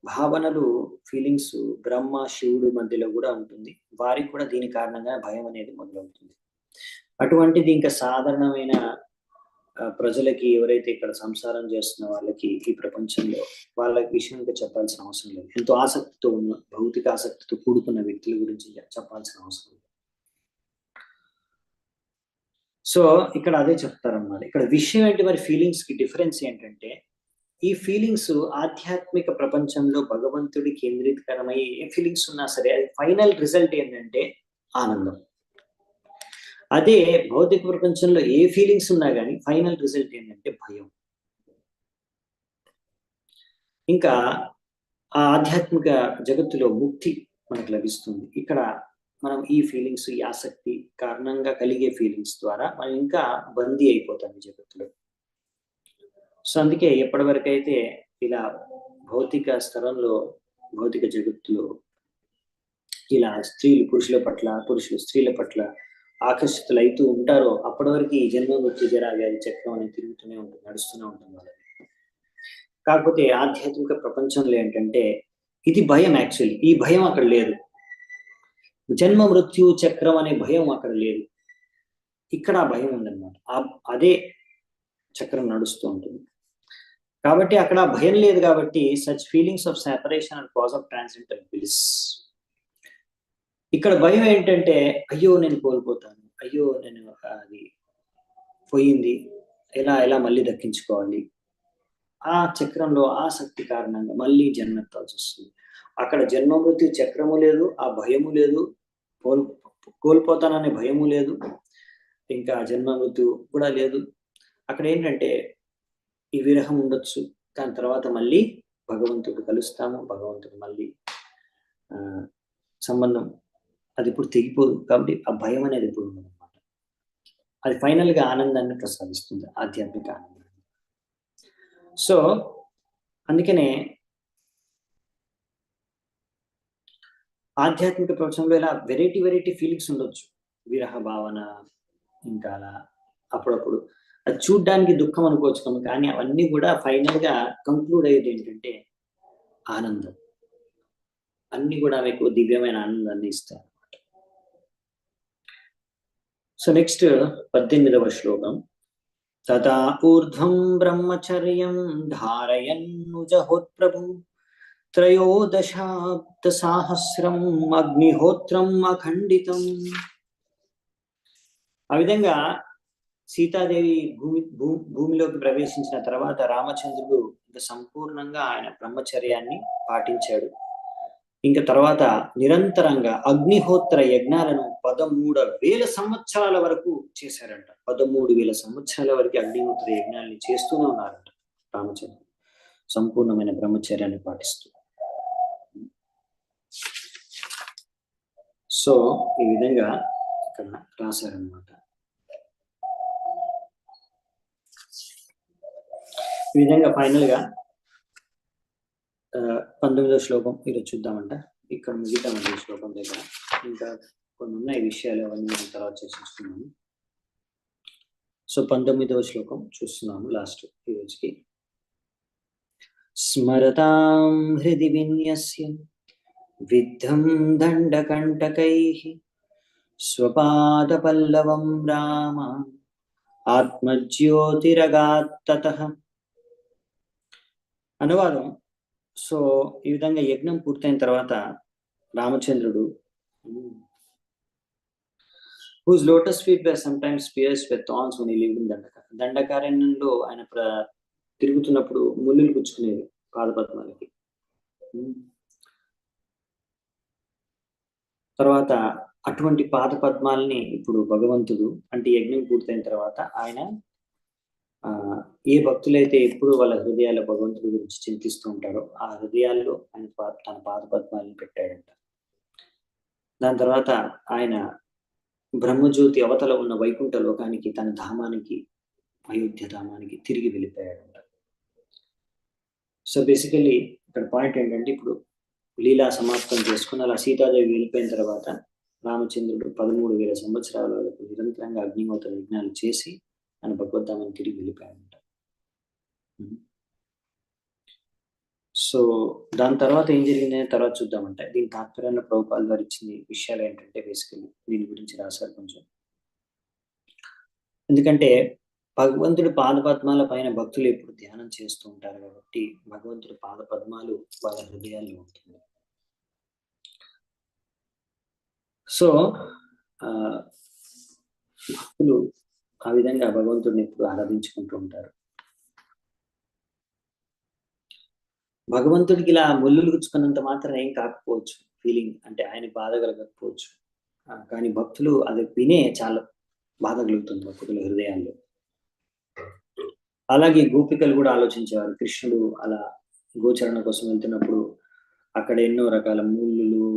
భావనలు, ఫీలింగ్స్ బ్రహ్మ శివుడు మధ్యలో కూడా ఉంటుంది. వారికి కూడా దీని కారణంగా భయం అనేది మొదలవుతుంది. అటువంటిది ఇంకా సాధారణమైన ప్రజలకి, ఎవరైతే ఇక్కడ సంసారం చేస్తున్న వాళ్ళకి ఈ ప్రపంచంలో వాళ్ళ విషయం ఇంకా చెప్పాల్సిన అవసరం లేదు. ఎంతో ఆసక్తితో ఉన్న, భౌతిక ఆసక్తితో కూడుకున్న వ్యక్తుల గురించి చెప్పాల్సిన అవసరం లేదు. సో ఇక్కడ అదే చెప్తారన్నమాట. ఇక్కడ విషయం ఏంటి మరి, ఫీలింగ్స్ కి డిఫరెన్స్ ఏంటంటే, ఈ ఫీలింగ్స్ ఆధ్యాత్మిక ప్రపంచంలో భగవంతుడి కేంద్రీకరమై ఏ ఫీలింగ్స్ ఉన్నా సరే అది ఫైనల్ రిజల్ట్ ఏంటంటే ఆనందం. అదే భౌతిక ప్రపంచంలో ఏ ఫీలింగ్స్ ఉన్నా కానీ ఫైనల్ రిజల్ట్ ఏంటంటే భయం. ఇంకా ఆ ఆధ్యాత్మిక జగత్తులో ముక్తి మనకు లభిస్తుంది. ఇక్కడ మనం ఈ ఫీలింగ్స్, ఈ ఆసక్తి కారణంగా కలిగే ఫీలింగ్స్ ద్వారా మనం ఇంకా బందీ అయిపోతాం ఈ జగత్తులో. సో అందుకే ఎప్పటి వరకు అయితే ఇలా భౌతిక స్థలంలో, భౌతిక జగత్తులో ఇలా స్త్రీలు పురుషుల పట్ల, పురుషులు స్త్రీల పట్ల ఆకర్షితులు అవుతూ ఉంటారో అప్పటి వరకు ఈ జన్మ మృత్యు జరా వ్యాధి చక్రం అనేది తిరుగుతూనే ఉంటుంది, నడుస్తూనే ఉంటుంది వాళ్ళకి. కాకపోతే ఆధ్యాత్మిక ప్రపంచంలో ఏంటంటే ఇది భయం. యాక్చువల్లీ ఈ భయం అక్కడ లేదు. జన్మ మృత్యు చక్రం అనే భయం అక్కడ లేదు. ఇక్కడ ఆ భయం ఉందన్నమాట. అదే చక్రం నడుస్తూ ఉంటుంది. కాబట్టి అక్కడ భయం లేదు. కాబట్టి such feelings of separation and cause of transcendental bliss. ఇక్కడ భయం ఏంటంటే అయ్యో నేను కోల్పోతాను, అయ్యో నేను అది పోయింది, ఎలా మళ్ళీ దక్కించుకోవాలి, ఆ చక్రంలో ఆసక్తి కారణంగా మళ్ళీ జన్మెత్తాల్సి వస్తుంది. అక్కడ జన్మ మృత్యు చక్రము లేదు, ఆ భయము లేదు, కోల్పోతాననే భయము లేదు. ఇంకా జన్మ మృత్యు కూడా లేదు. అక్కడ ఏంటంటే ఈ విరహం ఉండొచ్చు, దాని తర్వాత మళ్ళీ భగవంతుడు కలుస్తాము, భగవంతుడు మళ్ళీ సంబంధం అది ఇప్పుడు తెగిపోదు. కాబట్టి ఆ భయం అనేది ఎప్పుడు ఉండదన్నమాట. అది ఫైనల్ గా ఆనందాన్ని ప్రసాదిస్తుంది, ఆధ్యాత్మిక ఆనందాన్ని. సో అందుకనే ఆధ్యాత్మిక ప్రపంచంలో ఇలా వెరైటీ ఫీలింగ్స్ ఉండొచ్చు. విరహ భావన, ఇంకా అలా అప్పుడప్పుడు అది చూడ్డానికి దుఃఖం అనుకోవచ్చు, కానీ అవన్నీ కూడా ఫైనల్ గా కంక్లూడ్ అయ్యేది ఏంటంటే ఆనందం. అన్ని కూడా మీకు దివ్యమైన ఆనందాన్ని ఇస్తాయి. సో నెక్స్ట్ 18వ శ్లోకం. తదా ఊర్ధ్వం బ్రహ్మచర్యం ధారయన్నుజహోత్ప్రభు త్రయోదశాబ్ద సాహస్రం అగ్నిహోత్రం అఖండితం. ఆ విధంగా సీతాదేవి భూమిలోకి ప్రవేశించిన తర్వాత రామచంద్రుడు సంపూర్ణంగా ఆయన బ్రహ్మచర్యాన్ని పాటించాడు. ఇంకా తర్వాత నిరంతరంగా అగ్నిహోత్ర యజ్ఞాలను 13,000 సంవత్సరాల వరకు చేశారంట. 13,000 సంవత్సరాల వరకు అగ్నిహోత్ర యజ్ఞాలని చేస్తూనే ఉన్నారంట రామచంద్రుడు, సంపూర్ణమైన బ్రహ్మచర్యాన్ని పాటిస్తూ. సో ఈ విధంగా ఇక్కడ రాశారనమాట. ఈ విధంగా ఫైనల్ గా 19వ శ్లోకం ఈరోజు చూద్దామంట. ఇక్కడ ముగిద్దామండి ఈ శ్లోకం దగ్గర. ఇంకా కొన్ని ఉన్నాయి విషయాలు, అవన్నీ మనం తర్వాత చర్చించుకున్నాము. సో 19వ శ్లోకం చూస్తున్నాము లాస్ట్ ఈ రోజుకి. స్మరతాం హృది విన్యస్య విద్ధం దండకంటకైః స్వపాద పల్లవం రామ ఆత్మజ్యోతిరగాత్తతః. అనువాదం. సో ఈ విధంగా యజ్ఞం పూర్తయిన తర్వాత రామచంద్రుడు whose lotus feet were sometimes pierced with thorns when he lived in దండకారణ్యంలో ఆయన తిరుగుతున్నప్పుడు ముళ్ళులు గుచ్చుకునేవి పాదపద్మాలకి. తర్వాత అటువంటి పాదపద్మాలని ఇప్పుడు భగవంతుడు, అంటే యజ్ఞం పూర్తయిన తర్వాత ఆయన ఏ భక్తులైతే ఎప్పుడు వాళ్ళ హృదయాల్లో భగవంతుడి గురించి చింతిస్తూ ఉంటారో ఆ హృదయాల్లో ఆయన తన పాదపద్మాలను పెట్టాడంట. దాని తర్వాత ఆయన బ్రహ్మజ్యోతి అవతల ఉన్న వైకుంఠ లోకానికి, తన ధామానికి, అయోధ్య ధామానికి తిరిగి వెళ్ళిపోయాడంట. సో బేసికలీ ఇక్కడ పాయింట్ ఏంటంటే, ఇప్పుడు లీలా సమాప్తం చేసుకుని అలా సీతాదేవి వెళ్ళిపోయిన తర్వాత రామచంద్రుడు 13,000 సంవత్సరాల వరకు నిరంతరంగా అగ్నిహోత్ర యజ్ఞాలు చేసి ఆయన భగవద్ధామాన్ని తిరిగి వెళ్ళిపోయాడంట. సో దాని తర్వాత ఏం జరిగిందనే తర్వాత చూద్దామంటే, దీని తాత్పర్యాన్ని ప్రభుపాల్ వారు ఇచ్చిన విషయాలు ఏంటంటే బేసికలీ దీని గురించి రాశారు కొంచెం. ఎందుకంటే భగవంతుడి పాదపద్మాల పైన భక్తులు ఎప్పుడు ధ్యానం చేస్తూ ఉంటారు కాబట్టి భగవంతుడి పాదపద్మాలు వాళ్ళ హృదయాల్లో ఉంటుంది. సో భక్తులు ఆ విధంగా భగవంతుడిని ఎప్పుడు ఆరాధించుకుంటూ ఉంటారు. భగవంతుడికి ఇలా ముళ్ళులు గుచ్చుకున్నంత మాత్రం ఏం కాకపోవచ్చు ఫీలింగ్, అంటే ఆయన బాధ కలగకపోవచ్చు, కానీ భక్తులు అది వినే చాలా బాధ కలుగుతుంది భక్తుల హృదయాల్లో. అలాగే గోపికలు కూడా ఆలోచించేవారు. కృష్ణుడు అలా గోచరణ కోసం వెళ్తున్నప్పుడు అక్కడ ఎన్నో రకాల ముళ్ళు,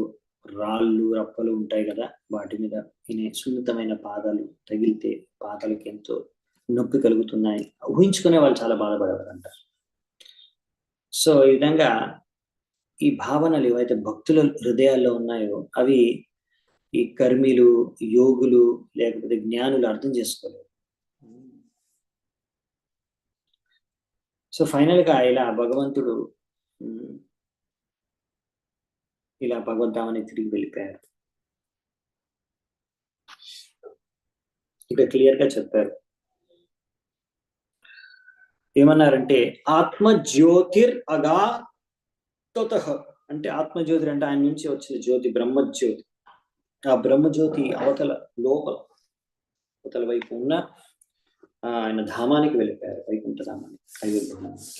రాళ్ళు, రప్పలు ఉంటాయి కదా, వాటి మీద వినే సున్నితమైన పాదాలు తగిలితే పాదాలకి ఎంతో నొప్పి కలుగుతున్నాయి ఊహించుకునే వాళ్ళు చాలా బాధపడేవారంట. సో ఈ విధంగా ఈ భావనలు ఏవైతే భక్తుల హృదయాల్లో ఉన్నాయో అవి ఈ కర్మీలు, యోగులు, లేకపోతే జ్ఞానులు అర్థం చేసుకోలేరు. సో ఫైనల్ గా ఇలా భగవంతుడు ఇలా భగవద్ధామని తిరిగి వెళ్ళిపోయారు. ఇక్కడ క్లియర్ గా చెప్పారు. ఏమన్నారంటే ఆత్మజ్యోతిర్ అగాతతః, అంటే ఆత్మజ్యోతి అంటే ఆయన నుంచి వచ్చిన జ్యోతి బ్రహ్మజ్యోతి. ఆ బ్రహ్మజ్యోతి అవతల అవతల వైపు ఉన్న ఆయన ధామానికి వెళ్ళిపోయారు, వైకుంఠ ధామానికి, అయోధ్య ధామానికి.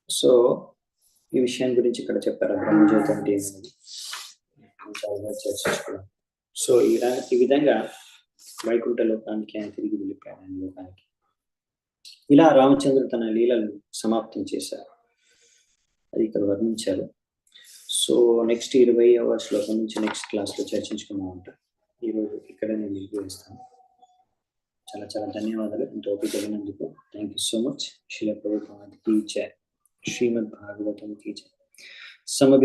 సో ఈ విషయం గురించి ఇక్కడ చెప్పారు, బ్రహ్మజ్యోతి అంటే ఏమన్నది చర్చించుకున్నాం. సో ఈ విధంగా వైకుంఠ లోకానికి ఆయన తిరిగి వెళ్ళిపోయాడు ఆయన లోకానికి. ఇలా రామచంద్రుడు తన లీలలు సమాప్తం చేశారు, అది ఇక్కడ వర్ణించారు. సో నెక్స్ట్ 20వ శ్లోకం నుంచి నెక్స్ట్ క్లాస్లో చర్చించుకుందాం ఉంటా. ఈరోజు ఇక్కడ నేను నిలిపివేస్తాను. చాలా చాలా ధన్యవాదాలు ఇంత ఓపిక విన్నందుకు. Thank you so much. శిల ప్రభుపాద కీ జై. శ్రీమద్ భాగవతం కీ జై. సమవే